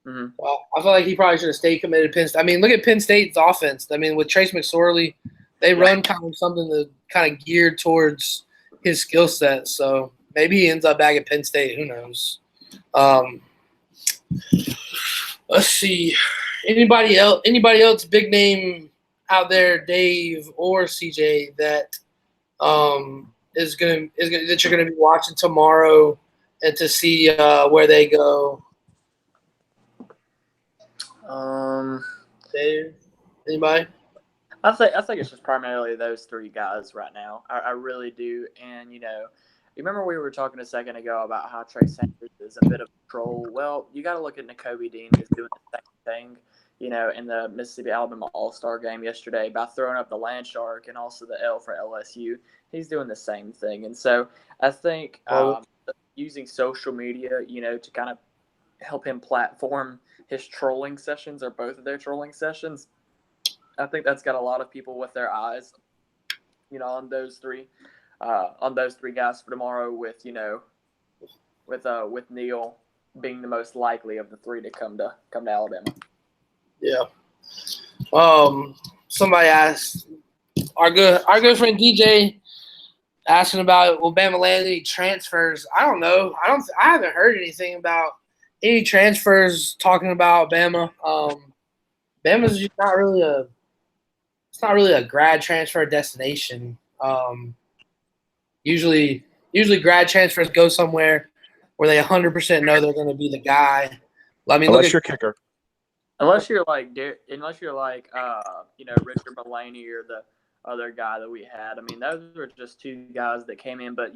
Mm-hmm. Well, I feel like he probably should have stayed committed to Penn State. I mean, look at Penn State's offense. I mean, with Trace McSorley, they run kind of something that kind of geared towards his skill set. So maybe he ends up back at Penn State. Who knows? Let's see. Anybody else big name out there, Dave or CJ, that that you're gonna be watching tomorrow and to see where they go? Dave, anybody? I think it's just primarily those three guys right now. I really do. And, you remember we were talking a second ago about how Trey Sanders is a bit of a troll. Well, you got to look at Nakobe Dean, who's doing the same thing, in the Mississippi-Alabama All-Star game yesterday by throwing up the land shark and also the L for LSU. He's doing the same thing. And so I think using social media, to kind of help him platform his trolling sessions or both of their trolling sessions, I think that's got a lot of people with their eyes, on those three guys for tomorrow. With with Neal being the most likely of the three to come to Alabama. Yeah. Somebody asked our good friend DJ asking about will Bama land any transfers. I don't know. I haven't heard anything about any transfers talking about Bama. Bama's just not really a grad transfer destination. Usually grad transfers go somewhere where they 100% know they're going to be the guy. I mean, unless you're kicker. Unless you're like Richard Mulaney or the other guy that we had. I mean, those were just two guys that came in. But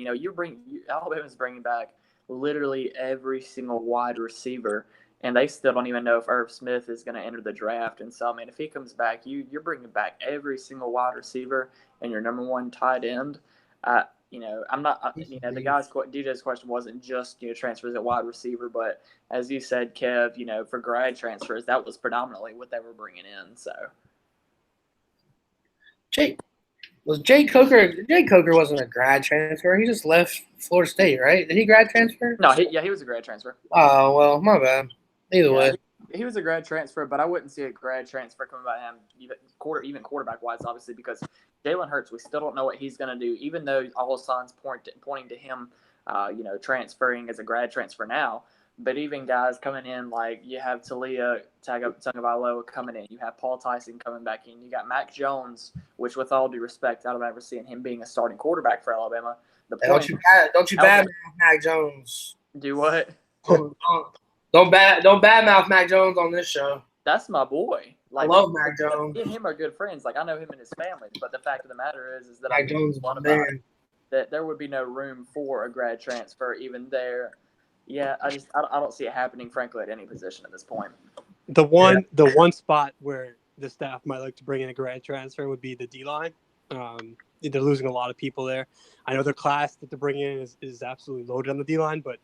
Alabama's bringing back literally every single wide receiver, and they still don't even know if Irv Smith is going to enter the draft. And so, I mean, if he comes back, you're bringing back every single wide receiver and your number one tight end. I'm not. The guy's DJ's question wasn't just transfers at wide receiver, but as you said, Kev, for grad transfers, that was predominantly what they were bringing in. So, Jay Coker wasn't a grad transfer. He just left Florida State, right? Did he grad transfer? No, he was a grad transfer. Oh well, my bad. Either way, he was a grad transfer, but I wouldn't see a grad transfer coming by him even quarterback wise, obviously, because Jalen Hurts, we still don't know what he's going to do, even though all signs pointing to him, transferring as a grad transfer now. But even guys coming in, like you have Talia Tagovailoa coming in, you have Paul Tyson coming back in, you got Mac Jones, which with all due respect, I don't ever seeing him being a starting quarterback for Alabama. Don't you badmouth Mac Jones? Do what? Don't badmouth Mac Jones on this show. That's my boy. I love Mac Jones. Me and him are good friends. Like I know him and his family. But the fact of the matter is that Mac Jones is my man. That there would be no room for a grad transfer even there. Yeah, I don't see it happening, frankly, at any position at this point. The one spot where the staff might like to bring in a grad transfer would be the D-line. They're losing a lot of people there. I know their class that they're bringing in is absolutely loaded on the D-line, but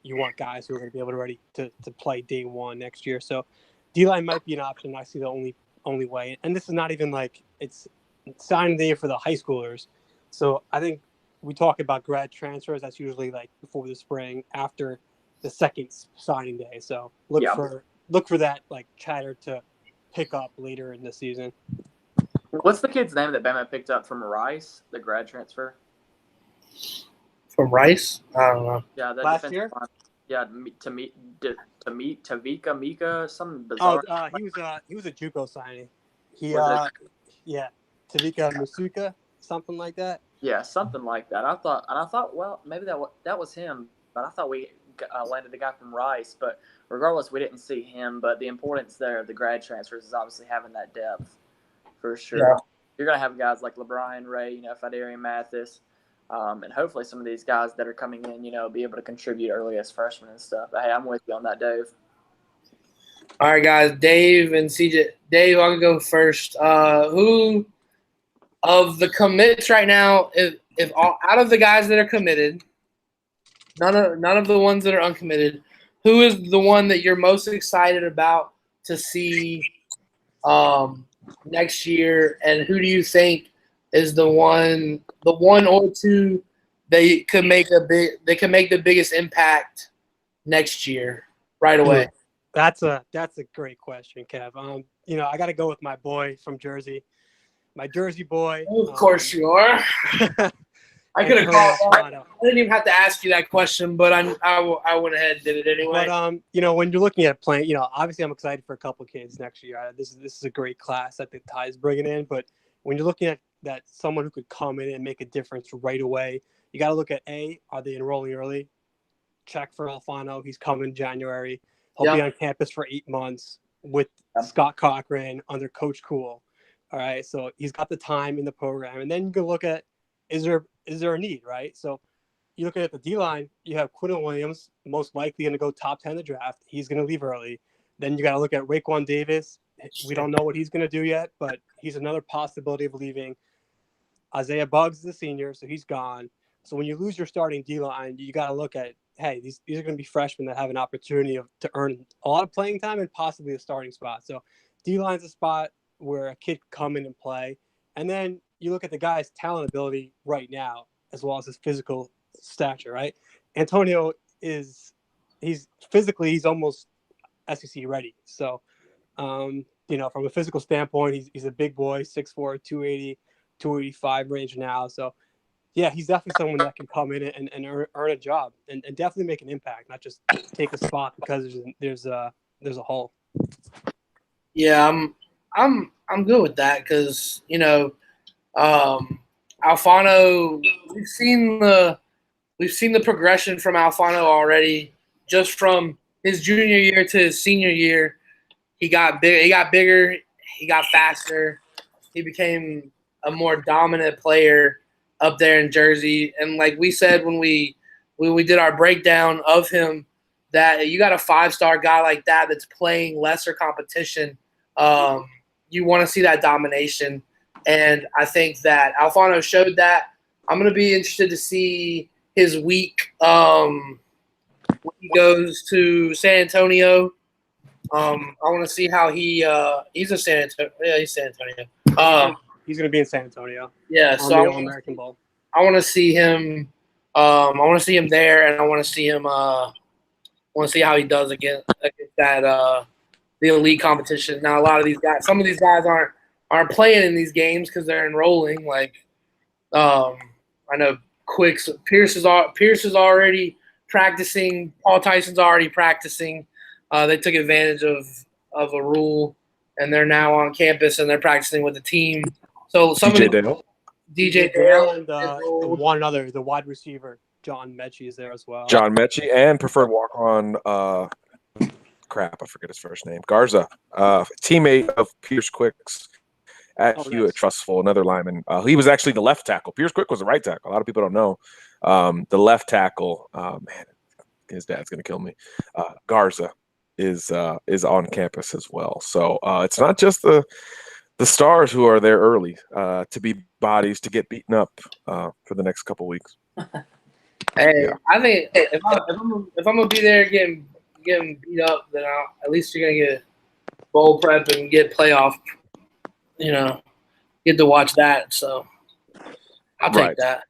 you want guys who are going to be able to ready to play day one next year. So D-line might be an option. I see the only way. And this is not even like it's signing day for the high schoolers. So I think we talk about grad transfers. That's usually like before the spring, after the second signing day. So look for that like chatter to pick up later in the season. What's the kid's name that Bama picked up from Rice, the grad transfer? From Rice? I don't know. Yeah, last year. Yeah, Tavika Mika, some bizarre. Oh, he was a JUCO signing. Tavika Masuka, something like that. Yeah, something like that. I thought, well, maybe that was him, but I thought we landed a guy from Rice. But regardless, we didn't see him. But the importance there of the grad transfers is obviously having that depth for sure. Yeah. You're going to have guys like LeBron Ray, Fadarian Mathis, and hopefully some of these guys that are coming in, be able to contribute early as freshmen and stuff. But, hey, I'm with you on that, Dave. All right, guys. Dave and CJ. Dave, I'll go first. Who of the commits right now, if all, out of the guys that are committed, none of the ones that are uncommitted, who is the one that you're most excited about to see next year, and who do you think is the one or two they could make the biggest impact next year right away? That's a great question, Kev. I got to go with my boy from Jersey, my Jersey boy. Of course you are. I could have called. I didn't even have to ask you that question, but I went ahead and did it anyway. But when you're looking at playing, obviously I'm excited for a couple of kids next year. This is a great class that the Tide is bringing in. But when you're looking at that, someone who could come in and make a difference right away, you got to look at are they enrolling early? Check for Alfano. He's coming January. He'll be on campus for 8 months with Scott Cochran under Coach Cool. All right, so he's got the time in the program, and then you can look at is there a need, right? So you look at the D-line, you have Quinton Williams, most likely going to go top 10 in the draft. He's going to leave early. Then you got to look at Raekwon Davis. We don't know what he's going to do yet, but he's another possibility of leaving. Isaiah Buggs is a senior, so he's gone. So when you lose your starting D-line, you got to look at, hey, these are going to be freshmen that have an opportunity to earn a lot of playing time and possibly a starting spot. So D-line's a spot where a kid could come in and play. And then you look at the guy's talent ability right now, as well as his physical stature, right? Antonio he's almost SEC ready. So, from a physical standpoint, he's a big boy, 6'4", 280, 285 range now. So, yeah, he's definitely someone that can come in and earn a job and definitely make an impact, not just take a spot because there's a hole. Yeah, I'm good with that because Alfano, we've seen the progression from Alfano already, just from his junior year to his senior year. He got bigger, he got faster, he became a more dominant player up there in Jersey. And like we said when we did our breakdown of him, that you got a 5-star guy like that that's playing lesser competition. You want to see that domination. And I think that Alfano showed that. I'm going to be interested to see his week when he goes to San Antonio. I want to see how he's a San Antonio. Yeah, he's San Antonio. He's going to be in San Antonio. Yeah, so the All-American Bowl. I want to see him. I want to see him there, and I want to see him. Want to see how he does against that the elite competition. Now, some of these guys aren't playing in these games because they're enrolling. Like, I know Pierce is already practicing. Paul Tyson's already practicing. They took advantage of a rule, and they're now on campus and they're practicing with the team. So DJ Dale and one other, the wide receiver, John Mechie, is there as well. John Mechie and preferred walk-on. I forget his first name. Garza, teammate of Pierce Quick's at Hewitt Trustful, another lineman. He was actually the left tackle. Pierce Quick was the right tackle. A lot of people don't know. The left tackle, man, his dad's gonna kill me. Garza is on campus as well. So it's not just the stars who are there early to be bodies to get beaten up for the next couple weeks. Hey, yeah. I think if I'm gonna be there getting beat up, then at least you're gonna get bowl prep and get playoff. Get to watch that. So I'll take that.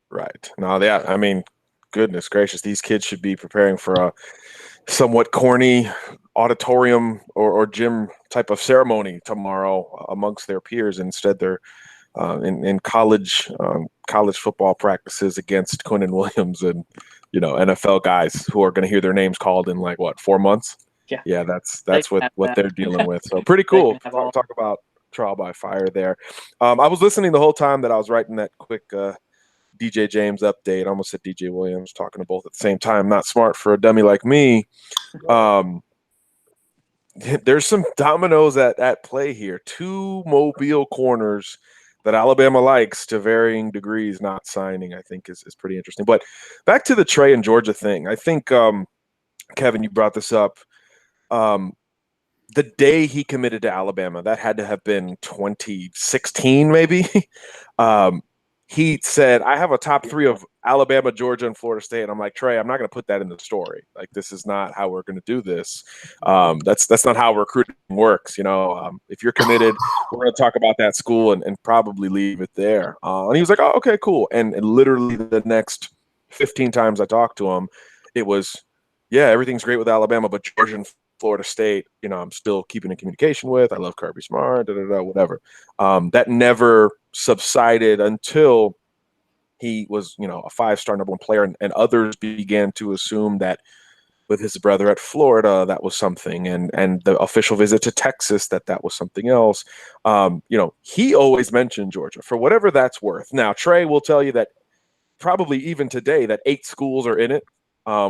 Right. No, yeah. I mean, goodness gracious, these kids should be preparing for a somewhat corny auditorium or gym type of ceremony tomorrow amongst their peers. Instead, they're in college football practices against Quinton Williams and NFL guys who are going to hear their names called in 4 months. Yeah, that's what they're dealing with. So pretty cool. Talk about trial by fire there. I was listening the whole time that I was writing that quick DJ James update. I almost said DJ Williams, talking to both at the same time. Not smart for a dummy like me. There's some dominoes at play here. Two Mobile corners that Alabama likes to varying degrees not signing, I think is pretty interesting. But back to the Trey and Georgia thing. I think, Kevin, you brought this up. The day he committed to Alabama, that had to have been 2016, maybe. He said, I have a top 3 of Alabama, Georgia, and Florida State. And I'm like, Trey, I'm not going to put that in the story. Like, this is not how we're going to do this. That's not how recruiting works. If you're committed, we're going to talk about that school and probably leave it there. And he was like, oh, okay, cool. And literally the next 15 times I talked to him, it was, yeah, everything's great with Alabama, but Georgia and Florida State, I'm still keeping in communication with. I love Kirby Smart, whatever. That never subsided until he was, a 5-star #1 player, and others began to assume that with his brother at Florida, that was something, and the official visit to Texas, that was something else. He always mentioned Georgia for whatever that's worth. Now, Trey will tell you that probably even today that 8 schools are in it,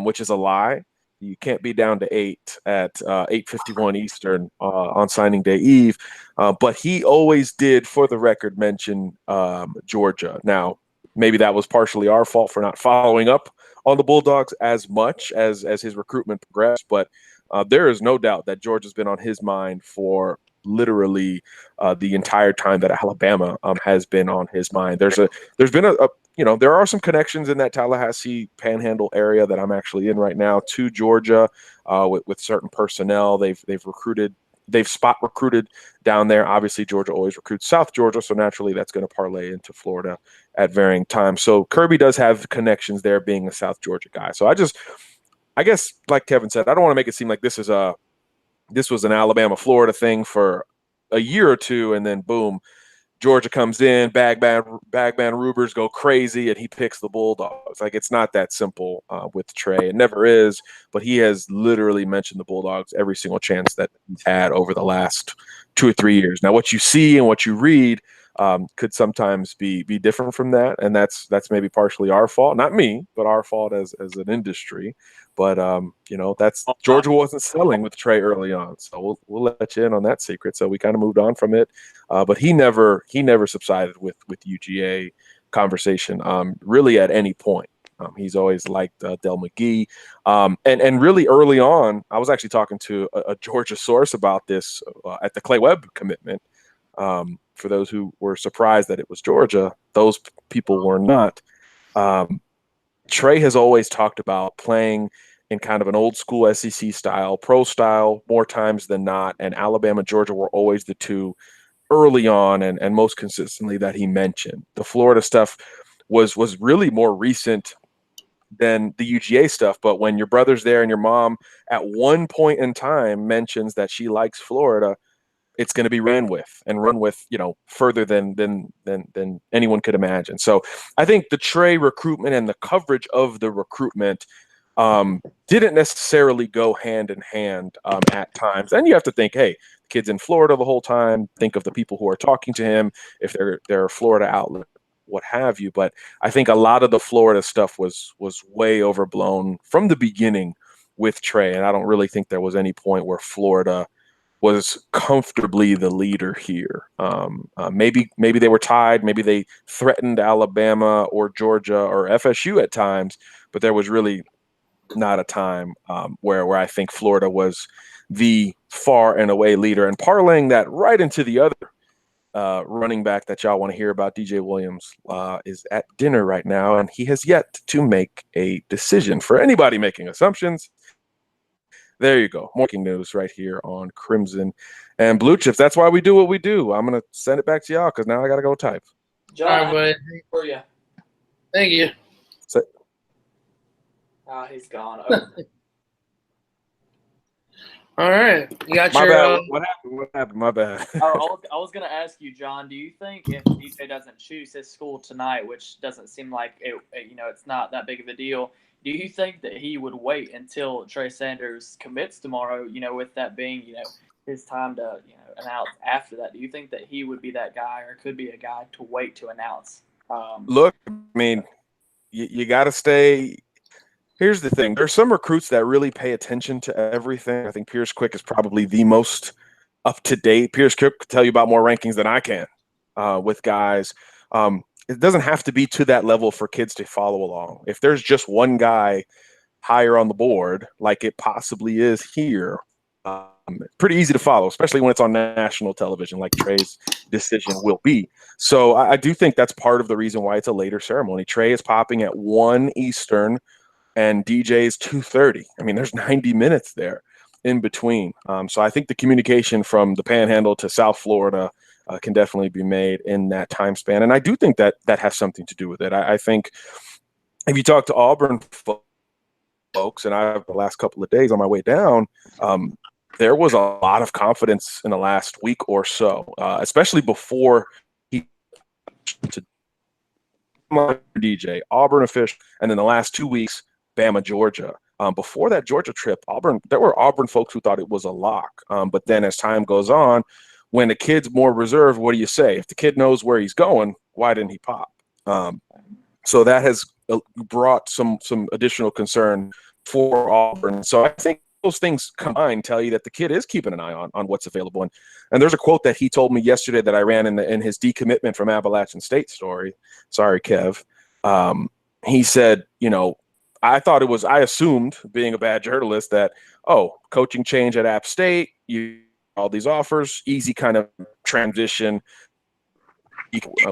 which is a lie. You can't be down to 8 at 8:51 Eastern on signing day eve. But he always did, for the record, mention Georgia. Now, maybe that was partially our fault for not following up on the Bulldogs as much as his recruitment progressed. But there is no doubt that Georgia's been on his mind for literally the entire time that Alabama has been on his mind. There's been a there are some connections in that Tallahassee Panhandle area that I'm actually in right now to Georgia with certain personnel. They've spot recruited down there. Obviously, Georgia always recruits South Georgia, so naturally that's going to parlay into Florida at varying times. So Kirby does have connections there, being a South Georgia guy. So I guess, like Kevin said, I don't want to make it seem like this was an Alabama-Florida thing for a year or two, and then boom, Georgia comes in, Bagman Rubers go crazy, and he picks the Bulldogs. Like, it's not that simple with Trey. It never is, but he has literally mentioned the Bulldogs every single chance that he's had over the last 2 or 3 years. Now, what you see and what you read could sometimes be different from that, and that's maybe partially our fault. Not me, but our fault as an industry. But that's Georgia wasn't selling with Trey early on, so we'll let you in on that secret. So we kind of moved on from it, but he never subsided with UGA conversation really at any point. He's always liked Del McGee, and really early on, I was actually talking to a Georgia source about this at the Clay Webb commitment. For those who were surprised that it was Georgia, those people were not. Trey has always talked about playing in kind of an old school SEC style, pro style, more times than not, and Alabama, Georgia were always the two early on and most consistently that he mentioned. The Florida stuff was really more recent than the UGA stuff, but when your brother's there and your mom at one point in time mentions that she likes Florida, it's going to be run with, further than anyone could imagine. So I think the Trey recruitment and the coverage of the recruitment didn't necessarily go hand in hand at times. And you have to think, hey, the kid's in Florida the whole time. Think of the people who are talking to him, if they're a Florida outlet, what have you. But I think a lot of the Florida stuff was way overblown from the beginning with Trey. And I don't really think there was any point where Florida was comfortably the leader here. Maybe they were tied. Maybe they threatened Alabama or Georgia or FSU at times, but there was really not a time where I think Florida was the far and away leader. And parlaying that right into the other running back that y'all want to hear about, DJ Williams, is at dinner right now, and he has yet to make a decision. For anybody making assumptions, there you go. More news right here on Crimson and Blue Chips. That's why we do what we do. I'm going to send it back to y'all because now I got to go type. John, All right, for you. Thank you. He's gone. All right. You got My your bad. What happened? My bad. I was going to ask you, John, do you think if DJ doesn't choose his school tonight, which doesn't seem like it's not that big of a deal, do you think that he would wait until Trey Sanders commits tomorrow, with that being, his time to, announce after that? Do you think that he would be that guy or could be a guy to wait to announce? Look, I mean, you got to stay. Here's the thing. There's some recruits that really pay attention to everything. I think Pierce Quick is probably the most up to date. Pierce Quick could tell you about more rankings than I can with guys. It doesn't have to be to that level for kids to follow along. If there's just one guy higher on the board, like it possibly is here, pretty easy to follow, especially when it's on national television, like Trey's decision will be. So I do think that's part of the reason why it's a later ceremony. Trey is popping at 1 Eastern and DJ's 2:30. I mean, there's 90 minutes there in between. So I think the communication from the Panhandle to South Florida can definitely be made in that time span. And I do think that that has something to do with it. I think if you talk to Auburn folks, and I the last couple of days on my way down, there was a lot of confidence in the last week or so, especially before he to DJ, Auburn official, and then the last 2 weeks, Bama, Georgia. Before that Georgia trip, there were Auburn folks who thought it was a lock. But then as time goes on, when the kid's more reserved, what do you say? If the kid knows where he's going, why didn't he pop? So that has brought some additional concern for Auburn. So I think those things combined tell you that the kid is keeping an eye on what's available. And there's a quote that he told me yesterday that I ran in his decommitment from Appalachian State story. Sorry, Kev. He said, I assumed, being a bad journalist, that, coaching change at App State, all these offers, easy kind of transition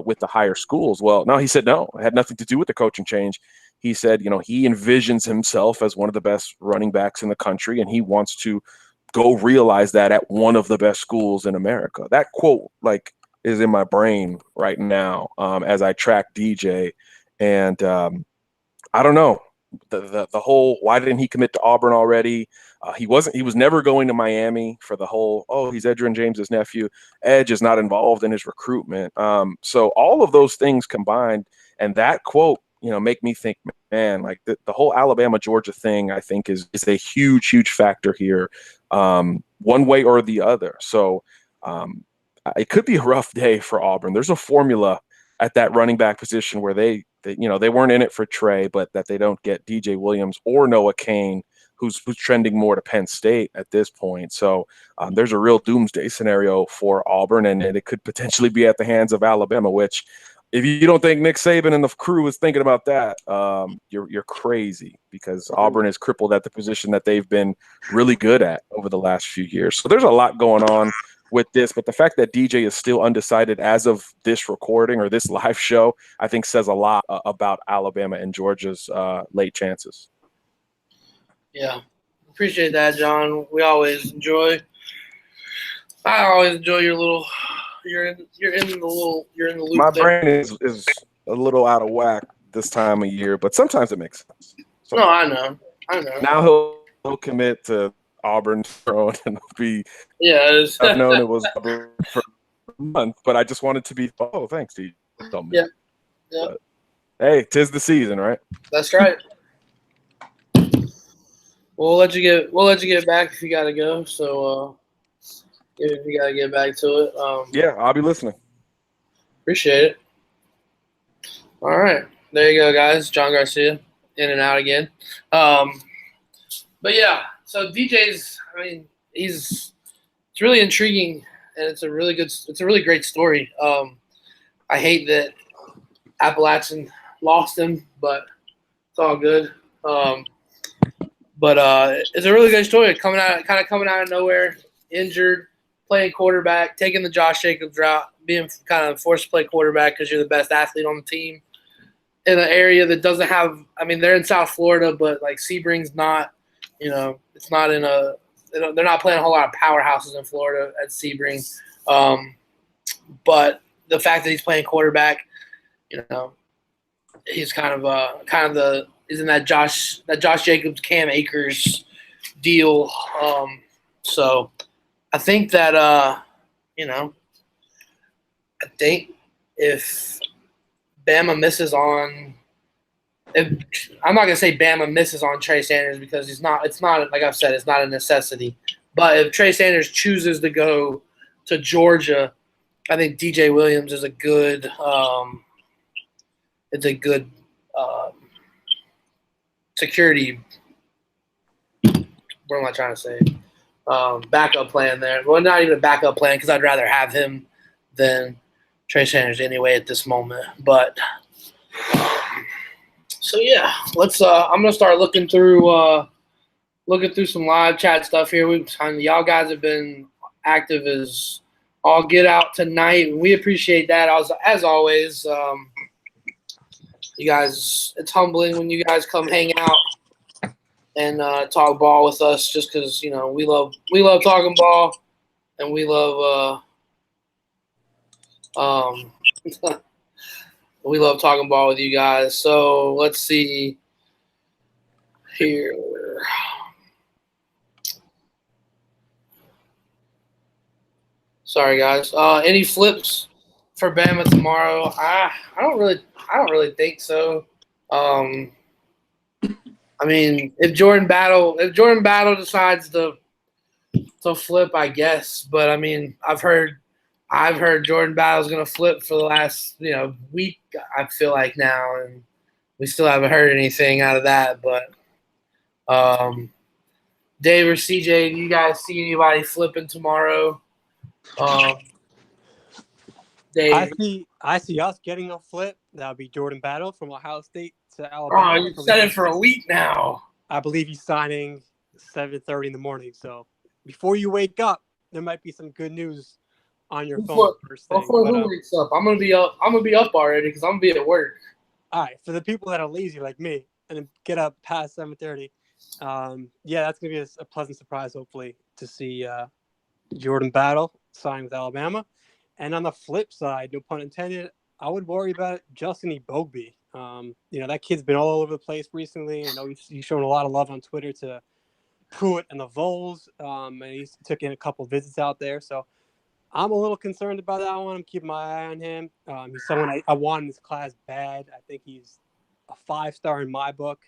with the higher schools. Well, no, he said no, it had nothing to do with the coaching change. He said, he envisions himself as one of the best running backs in the country, and he wants to go realize that at one of the best schools in America. That quote, is in my brain right now as I track DJ. And I don't know. The whole why didn't he commit to Auburn already? He was never going to Miami for the whole, he's Edgerrin James's nephew. Edge is not involved in his recruitment. So all of those things combined, and that quote, make me think, man, the whole Alabama Georgia thing, I think is a huge factor here, one way or the other. So it could be a rough day for Auburn. There's a formula at that running back position where they weren't in it for Trey, but that they don't get DJ Williams or Noah Cain, who's trending more to Penn State at this point. So there's a real doomsday scenario for Auburn, and it could potentially be at the hands of Alabama, which if you don't think Nick Saban and the crew is thinking about that, you're crazy, because Auburn is crippled at the position that they've been really good at over the last few years. So there's a lot going on with this, but the fact that DJ is still undecided as of this recording or this live show, I think says a lot about Alabama and Georgia's late chances. Yeah, appreciate that, John. I always enjoy your little. You're in the loop. My brain is a little out of whack this time of year, but sometimes it makes sense. So no, I know. Now he'll commit to Auburn and be. Yeah, I've known it was Auburn for a month, but I just wanted to be. Oh, thanks, Steve. Yeah. But, hey, 'tis the season, right? That's right. We'll let you get back if you gotta go. So if you gotta get back to it. Yeah, I'll be listening. Appreciate it. All right, there you go, guys. John Garcia, in and out again. But yeah, so DJ's. I mean, it's really intriguing, and it's a really great story. I hate that Appalachian lost him, but it's all good. But it's a really good story, coming out of nowhere, injured, playing quarterback, taking the Josh Jacobs route, being kind of forced to play quarterback because you're the best athlete on the team in an area that doesn't have. I mean, they're in South Florida, but Sebring's not. It's not in a. They're not playing a whole lot of powerhouses in Florida at Sebring. But the fact that he's playing quarterback, he's is in that Josh Jacobs, Cam Akers deal. So I think that I think if Bama misses on, I'm not gonna say Bama misses on Trey Sanders, because it's not like I've said, it's not a necessity. But if Trey Sanders chooses to go to Georgia, I think DJ Williams is a good it's a good security. What am I trying to say? Backup plan there. Well, not even a backup plan because I'd rather have him than Trey Sanders anyway at this moment. But so yeah, let's. I'm gonna start looking through some live chat stuff here. Y'all guys have been active as all get out tonight. We appreciate that as always. You guys, it's humbling when you guys come hang out and talk ball with us, just because we love talking ball, and we love we love talking ball with you guys. So let's see here. Sorry guys. Any flips for Bama tomorrow? I don't really think so. I mean, if Jordan Battle decides to flip, I guess. But I mean, I've heard Jordan Battle's gonna flip for the last week. I feel like now, and we still haven't heard anything out of that. But Dave or CJ, do you guys see anybody flipping tomorrow? Dave, I see us getting a flip. That'll be Jordan Battle from Ohio State to Alabama. you've said it for a week now. I believe he's signing 7:30 in the morning. So before you wake up, there might be some good news on your phone first thing. Before who wakes up? I'm gonna be up already because I'm gonna be at work. All right, for the people that are lazy like me and get up past 7:30, that's gonna be a pleasant surprise, hopefully, to see Jordan Battle sign with Alabama. And on the flip side, no pun intended, I would worry about Justin Ebogbe. That kid's been all over the place recently. I know he's shown a lot of love on Twitter to Pruitt and the Vols, and he's took in a couple visits out there. So I'm a little concerned about that one. I'm keeping my eye on him. He's someone I want in this class bad. I think he's a 5-star in my book.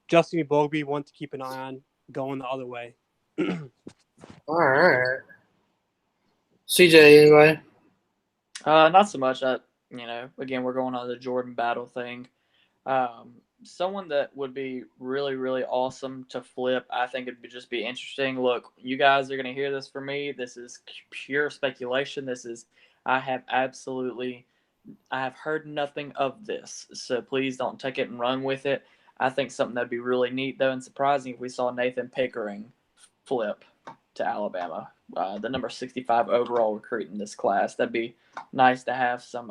Justin Ebogbe, one to keep an eye on going the other way. All right. CJ, anybody? Not so much. Again, we're going on the Jordan Battle thing. Someone that would be really, really awesome to flip, I think it'd just be interesting. Look, you guys are going to hear this from me. This is pure speculation. I have heard nothing of this. So please don't take it and run with it. I think something that'd be really neat, though, and surprising if we saw Nathan Pickering flip to Alabama, the number 65 overall recruit in this class. That'd be nice to have some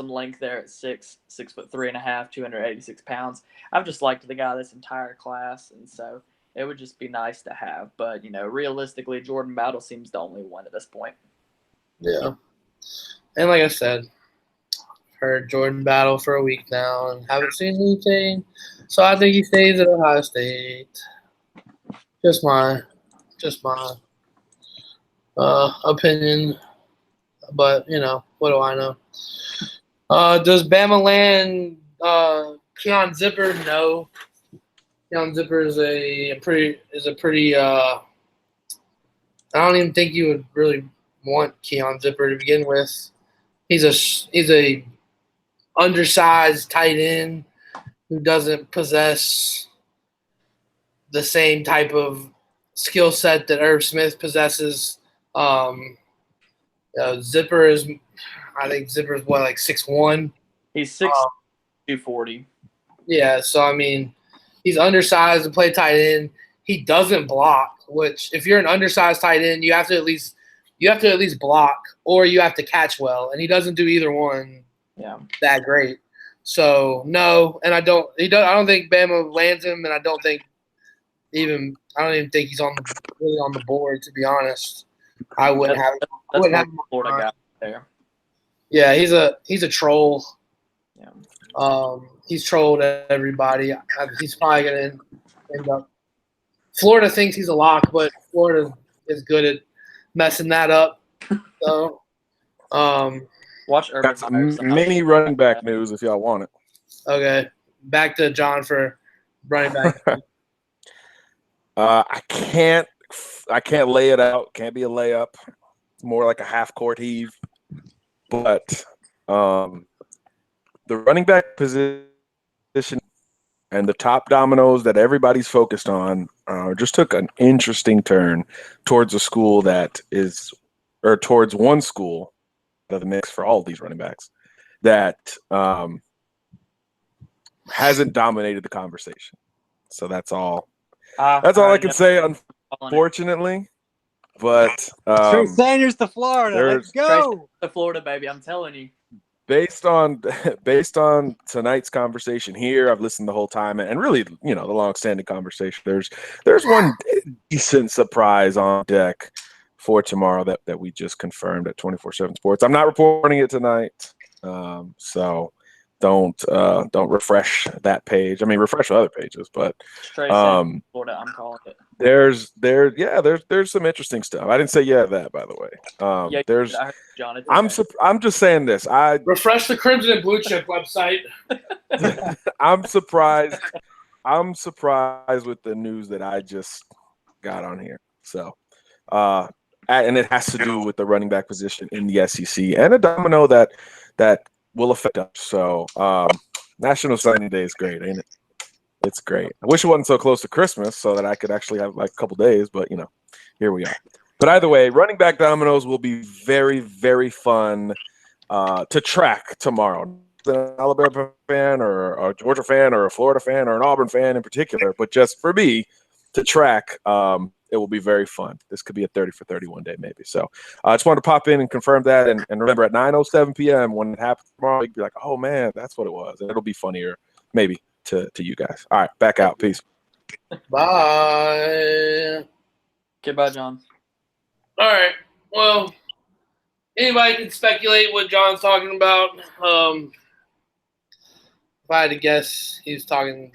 length there at 6'3.5", 286 pounds. I've just liked the guy this entire class, and so it would just be nice to have. But realistically, Jordan Battle seems the only one at this point. Yeah, and like I said, heard Jordan Battle for a week now and haven't seen anything, so I think he stays at Ohio State. Just my opinion, but what do I know? Does Bama land Keon Zipper? No. Keon Zipper is a pretty. I don't even think you would really want Keon Zipper to begin with. He's a undersized tight end who doesn't possess the same type of skill set that Irv Smith possesses. Zipper is, I think Zipper's like 6'1". He's 6'240". Yeah, so I mean, he's undersized to play tight end. He doesn't block, which if you're an undersized tight end, you have to at least block or you have to catch well, and he doesn't do either one. Yeah, that great. So no, and I don't think Bama lands him, and I don't even think he's really on the board, to be honest. I wouldn't have him. Florida guy there. Yeah, he's a troll. Yeah. He's trolled everybody. He's probably gonna end up. Florida thinks he's a lock, but Florida is good at messing that up. So, watch Urban got some mini running back news if y'all want it. Okay, back to John for running back. I can't lay it out. Can't be a layup. It's more like a half court heave. But the running back position and the top dominoes that everybody's focused on just took an interesting turn towards a school that is, or towards one school of the mix for all of these running backs that hasn't dominated the conversation. So that's all. That's all I can say, unfortunately. But Trey Sanders to Florida. Let's go. To Florida, baby. I'm telling you. Based on tonight's conversation here, I've listened the whole time, and really, the long-standing conversation. There's one decent surprise on deck for tomorrow that we just confirmed at 24/7 Sports. I'm not reporting it tonight, so don't refresh that page. I mean, refresh other pages, but Florida, I'm calling it. There's some interesting stuff. I didn't say that, by the way. I heard John. I'm just saying this. I refresh the Crimson and Blue Chip website. I'm surprised with the news that I just got on here. So, and it has to do with the running back position in the SEC and a domino that will affect us. So, National Signing Day is great, ain't it? It's great. I wish it wasn't so close to Christmas so that I could actually have like a couple days, but here we are. But either way, running back dominoes will be very, very fun to track tomorrow. An Alabama fan or a Georgia fan or a Florida fan or an Auburn fan in particular, but just for me to track, it will be very fun. This could be a 30 for 31 day maybe. So I just wanted to pop in and confirm that. And remember, at 9:07 p.m. when it happens tomorrow, you can be like, oh, man, that's what it was. And it'll be funnier maybe to you guys. All right, back out. Peace. Bye. Goodbye, John. All right. Well, anybody can speculate what John's talking about. If I had to guess, he's talking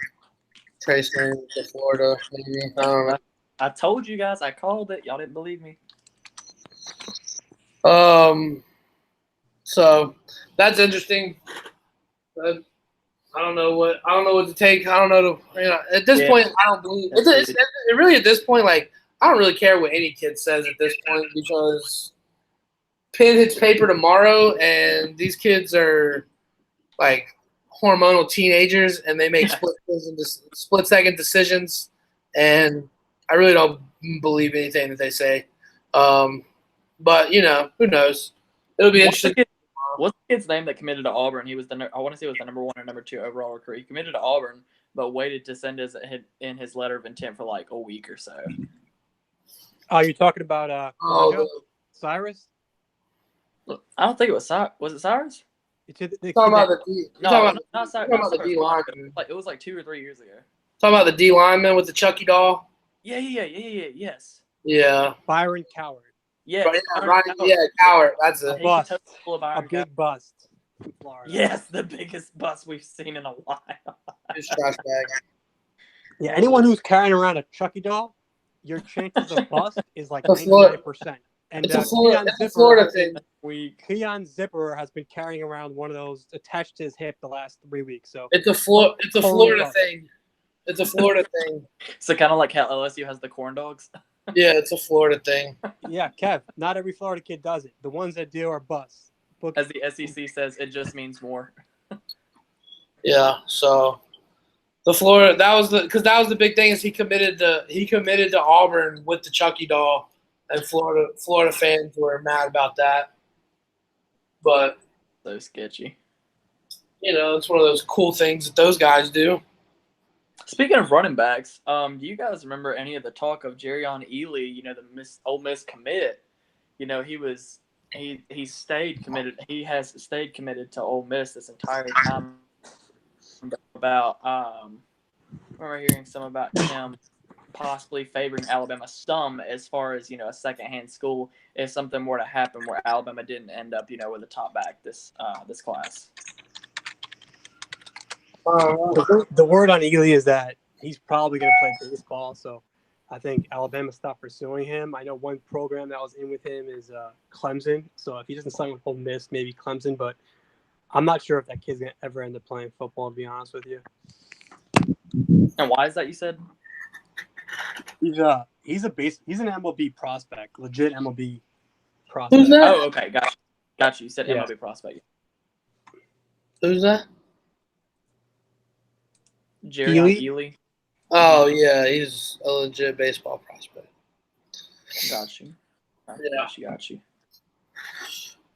Trey Sanders to Florida, maybe. I don't know. I told you guys. I called it. Y'all didn't believe me. So that's interesting. I don't know what to take. I don't know at this point. I don't believe it really. At this point, like I don't really care what any kid says at this point because Penn hits paper tomorrow, and these kids are like hormonal teenagers, and they make split-second decisions, and I really don't believe anything that they say. But who knows? It'll be interesting. What's the kid's name that committed to Auburn? He was I want to say it was the number 1 or number 2 overall recruit. He committed to Auburn, but waited to send his letter of intent for like a week or so. Oh, you're talking about Cyrus? Look, I don't think it was Cyrus. Was it Cyrus? Talking about the D. Not Cyrus. Talking about the D lineman. It was like 2 or 3 years ago. Talking about the D lineman with the Chucky doll. Yeah. Yes. Yeah. Byron Coward. Yeah. Coward. That's a bust. A big bust. In Florida. Yes, the biggest bust we've seen in a while. Just trash bag. Yeah, anyone who's carrying around a Chucky doll, your chances of bust is like 99%. And it's a Florida thing. Keon Zipper has been carrying around one of those attached to his hip the last 3 weeks. So it's a Florida thing. It's a Florida thing. So kind of like how LSU has the corn dogs. Yeah, it's a Florida thing. Yeah, Kev. Not every Florida kid does it. The ones that do are busts. As the SEC says, it just means more. Yeah. So the Florida that was the big thing is he committed to Auburn with the Chucky doll, and Florida fans were mad about that. But so sketchy. It's one of those cool things that those guys do. Speaking of running backs, do you guys remember any of the talk of Jerrion Ely? The Ole Miss commit. He stayed committed. He has stayed committed to Ole Miss this entire time. About I remember hearing some about him possibly favoring Alabama some as far as a secondhand school if something were to happen where Alabama didn't end up with a top back this class. The word on Ely is that he's probably going to play baseball, so I think Alabama stopped pursuing him. I know one program that was in with him is Clemson, so if he doesn't sign with Ole Miss, maybe Clemson, but I'm not sure if that kid's going to ever end up playing football, to be honest with you. And why is that, you said? He's an MLB prospect, legit MLB prospect. Who's that? Oh, okay, got you. You said MLB prospect. Who's that? Jerry Ely. Oh yeah, he's a legit baseball prospect. Got you. Yeah. Got you.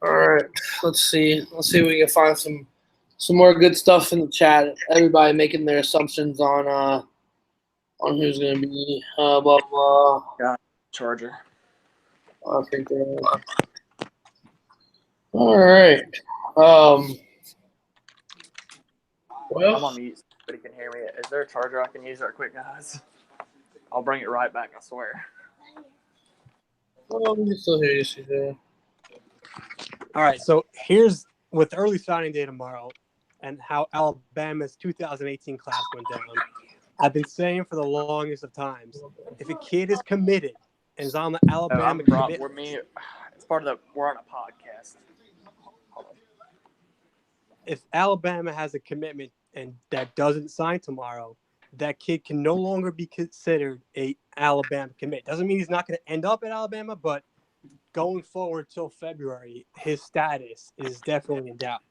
All right, let's see. Let's see if we can find some more good stuff in the chat. Everybody making their assumptions on who's going to be blah blah. Charger. I think. All right. Well, I'm on mute, but he can hear me. Is there a charger I can use right quick, guys? I'll bring it right back, I swear. we can still hear you, CJ. All right, so here's with early signing day tomorrow and how Alabama's 2018 class went down. I've been saying for the longest of times, if a kid is committed and is on the Alabama commit, it's part of the. We're on a podcast. if Alabama has a commitment and that doesn't sign tomorrow, that kid can no longer be considered a Alabama commit. Doesn't mean he's not going to end up at Alabama, but going forward till February, his status is definitely in doubt.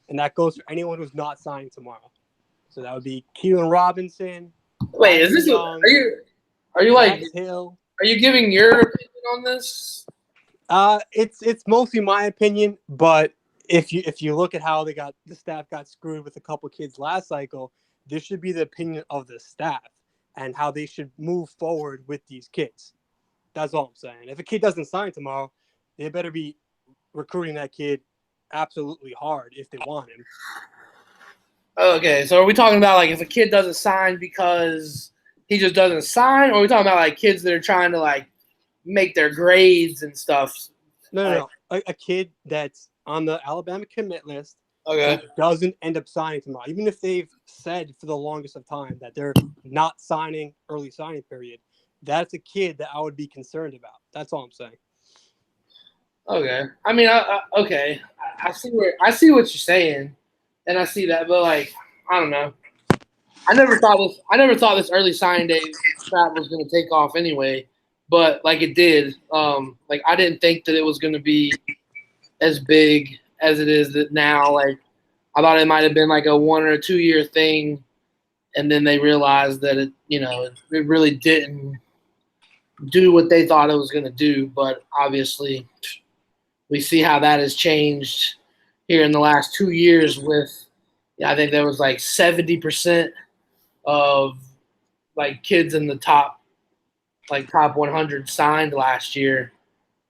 And that goes for anyone who's not signing tomorrow. So that would be Keelan Robinson. Wait, is this Young, are you like Hill. Are you giving your opinion on this? It's mostly my opinion, but if you look at how the staff got screwed with a couple kids last cycle, this should be the opinion of the staff and how they should move forward with these kids. That's all I'm saying. If a kid doesn't sign tomorrow, they better be recruiting that kid absolutely hard if they want him. Okay, so are we talking about like if a kid doesn't sign because he just doesn't sign, or are we talking about like kids that are trying to like make their grades and stuff? No. A kid that's on the Alabama commit list Okay. doesn't end up signing tomorrow, even if they've said for the longest of time that they're not signing early signing period. That's a kid that I would be concerned about. That's all I'm saying. Okay. I mean, okay. I see what you're saying, and I see that, but like, I don't know. I never thought this early signing day crap was going to take off anyway, but like it did. Like I didn't think that it was going to be as big as it is now. Like I thought it might have been like a 1 or 2 year thing, and then they realized that it really didn't do what they thought it was going to do. But obviously, we see how that has changed here in the last 2 years. I think there was like 70% of like kids in the top 100 signed last year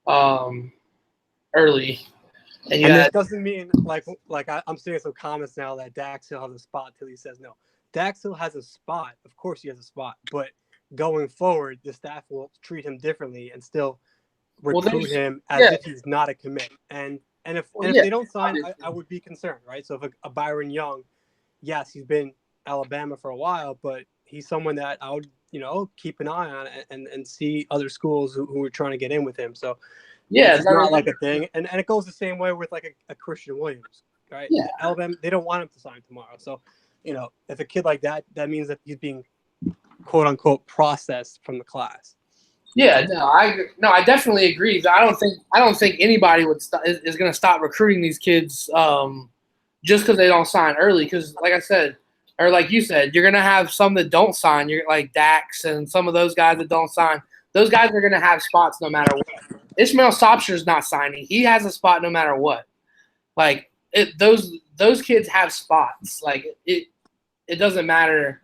early. And this doesn't mean I'm seeing some comments now that Dax Hill has a spot till he says no. Dax Hill has a spot. Of course he has a spot, but going forward, the staff will treat him differently and still recruit him as if he's not a commit. And if they don't sign, I would be concerned, right? So if a Byron Young, yes, he's been Alabama for a while, but he's someone that I would, keep an eye on and see other schools who are trying to get in with him. So it's not like a thing. And it goes the same way with like a Christian Williams, right? Yeah. Alabama, they don't want him to sign tomorrow. So, if a kid like that means that he's being quote unquote processed from the class. Yeah, I definitely agree. I don't think anybody is going to stop recruiting these kids just because they don't sign early. Because like I said, or like you said, you're going to have some that don't sign. You're like Dax and some of those guys that don't sign. Those guys are going to have spots no matter what. Ishmael Sopsher's not signing. He has a spot no matter what. Like those kids have spots. Like it doesn't matter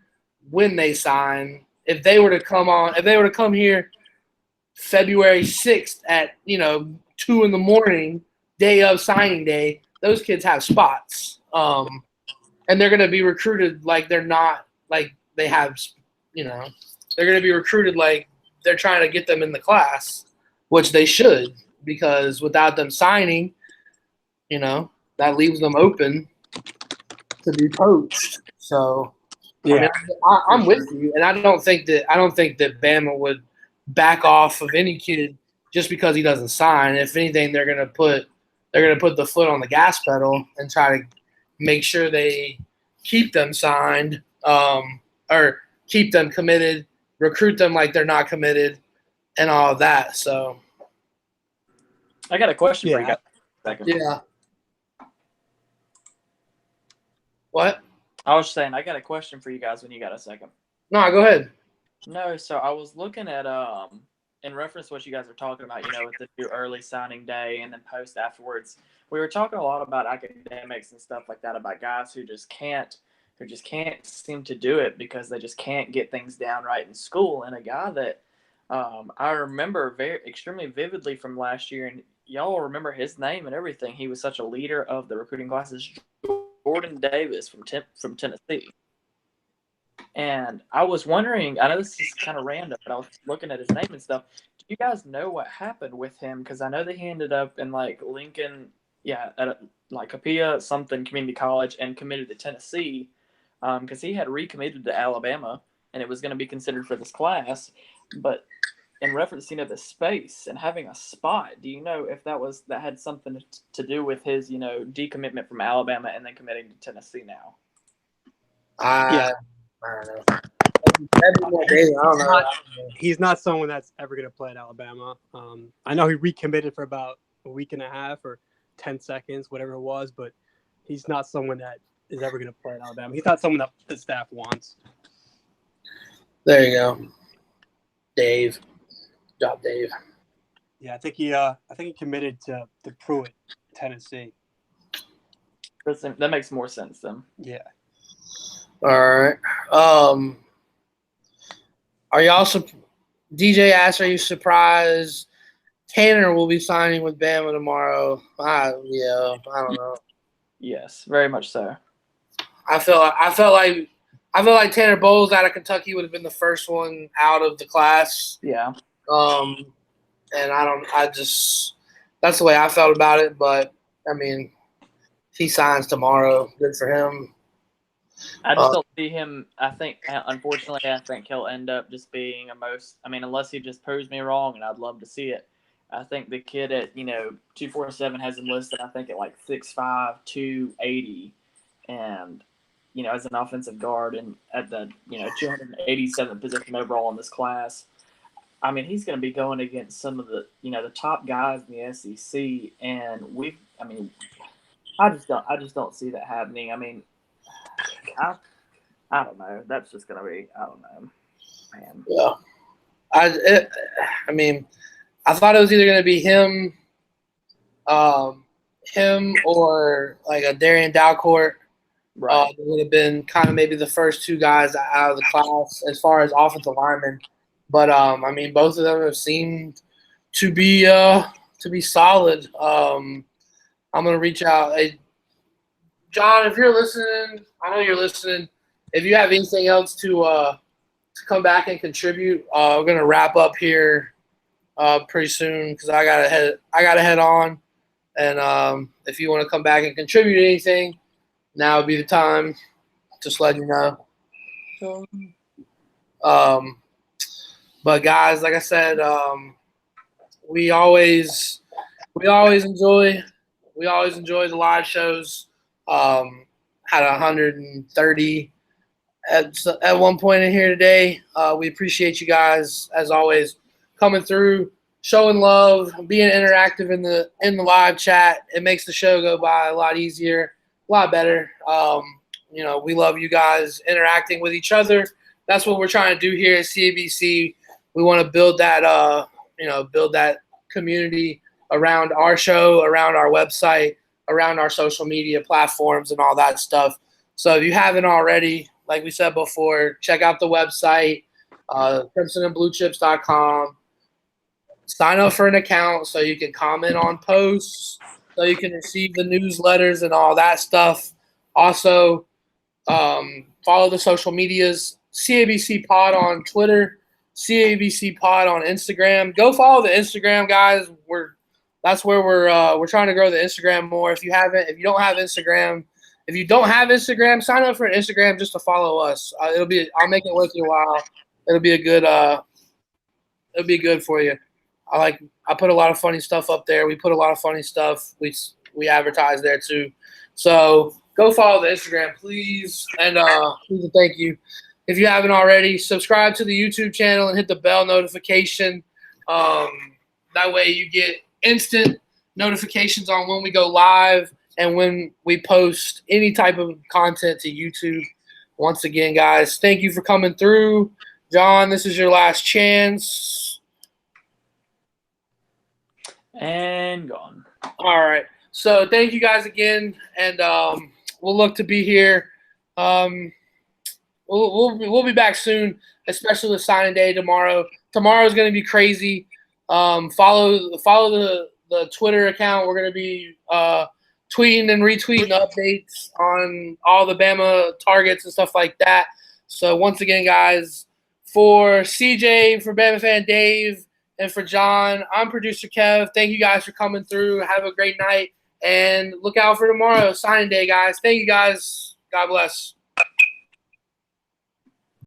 when they sign. If they were to come here February 6th at 2 a.m, day of signing day, those kids have spots, and they're going to be recruited like they're not like they have, they're going to be recruited like they're trying to get them in the class, which they should, because without them signing, that leaves them open to be poached. So yeah, I'm with you, and I don't think that Bama would back off of any kid just because he doesn't sign. If anything, they're gonna put the foot on the gas pedal and try to make sure they keep them signed, or keep them committed, recruit them like they're not committed, and all of that. So, I got a question for you guys. Yeah. What? I was saying, I got a question for you guys when you got a second. No, go ahead. No, so I was looking at in reference to what you guys were talking about, with the new early signing day and then post afterwards. We were talking a lot about academics and stuff like that, about guys who just can't seem to do it because they just can't get things down right in school. And a guy that I remember extremely vividly from last year, and y'all remember his name and everything. He was such a leader of the recruiting classes, Jordan Davis from Tennessee. And I was wondering, I know this is kind of random, but I was looking at his name and stuff. Do you guys know what happened with him? Because I know that he ended up in Lincoln, at Capilla something community college, and committed to Tennessee, because he had recommitted to Alabama and it was going to be considered for this class. But in reference, the space and having a spot, do you know if that had something to do with his, decommitment from Alabama and then committing to Tennessee now? Yeah. I don't know. He's not someone that's ever going to play at Alabama. I know he recommitted for about a week and a half or 10 seconds, whatever it was, but he's not someone that is ever going to play at Alabama. He's not someone that the staff wants. There you go. Dave. Good job, Dave. Yeah, I think he committed to Pruitt, Tennessee. That makes more sense then. Yeah. All right. Are y'all DJ asked, are you surprised Tanner will be signing with Bama tomorrow? I don't know. Yes, very much so. I felt like Tanner Bowles out of Kentucky would have been the first one out of the class. Yeah. And that's the way I felt about it. But I mean, if he signs tomorrow, good for him. I just don't see him. Unfortunately, I think he'll end up just being unless he just proves me wrong, and I'd love to see it. I think the kid at 247 has him listed, I think, at 6'5", 280, and as an offensive guard, and at the 287th position overall in this class. I mean, he's going to be going against some of the the top guys in the SEC, and I just don't see that happening. I mean, I don't know. That's just going to be, I don't know, man. Yeah. I thought it was either going to be him or a Darian Dalcourt. Right. It would have been kind of maybe the first two guys out of the class as far as offensive linemen. But both of them have seemed to be solid. I'm gonna reach out. Hey, John, if you're listening, I know you're listening. If you have anything else to come back and contribute, we're gonna wrap up here pretty soon because I gotta head on. And if you want to come back and contribute anything, now would be the time. Just letting you know. But guys, like I said, we always enjoy the live shows. Had 130 at one point in here today. We appreciate you guys as always coming through, showing love, being interactive in the live chat. It makes the show go by a lot easier, a lot better. We love you guys interacting with each other. That's what we're trying to do here at CABC. We want to build that community around our show, around our website, around our social media platforms and all that stuff. So if you haven't already, like we said before, check out the website, crimsonandbluechips.com. Sign up for an account so you can comment on posts, so you can receive the newsletters and all that stuff. Also, follow the social medias, CABC Pod on Twitter, CABC Pod on Instagram. Go follow the Instagram, guys. That's where we're trying to grow the Instagram more. If you don't have Instagram, sign up for an Instagram just to follow us. I'll make it worth your while. It'll be good for you. I put a lot of funny stuff up there. We put a lot of funny stuff. We advertise there too. So go follow the Instagram, please. And please and thank you. If you haven't already, subscribe to the YouTube channel and hit the bell notification. That way you get instant notifications on when we go live and when we post any type of content to YouTube. once again, guys, thank you for coming through. John, this is your last chance. And gone. All right. So thank you guys again, and we'll look to be here. We'll be back soon, especially with signing day tomorrow. Tomorrow is going to be crazy. Follow the Twitter account. We're going to be tweeting and retweeting updates on all the Bama targets and stuff like that. So once again, guys, for CJ, for Bama fan Dave, and for John, I'm producer Kev. Thank you guys for coming through. Have a great night, and look out for tomorrow, signing day, guys. Thank you guys. God bless.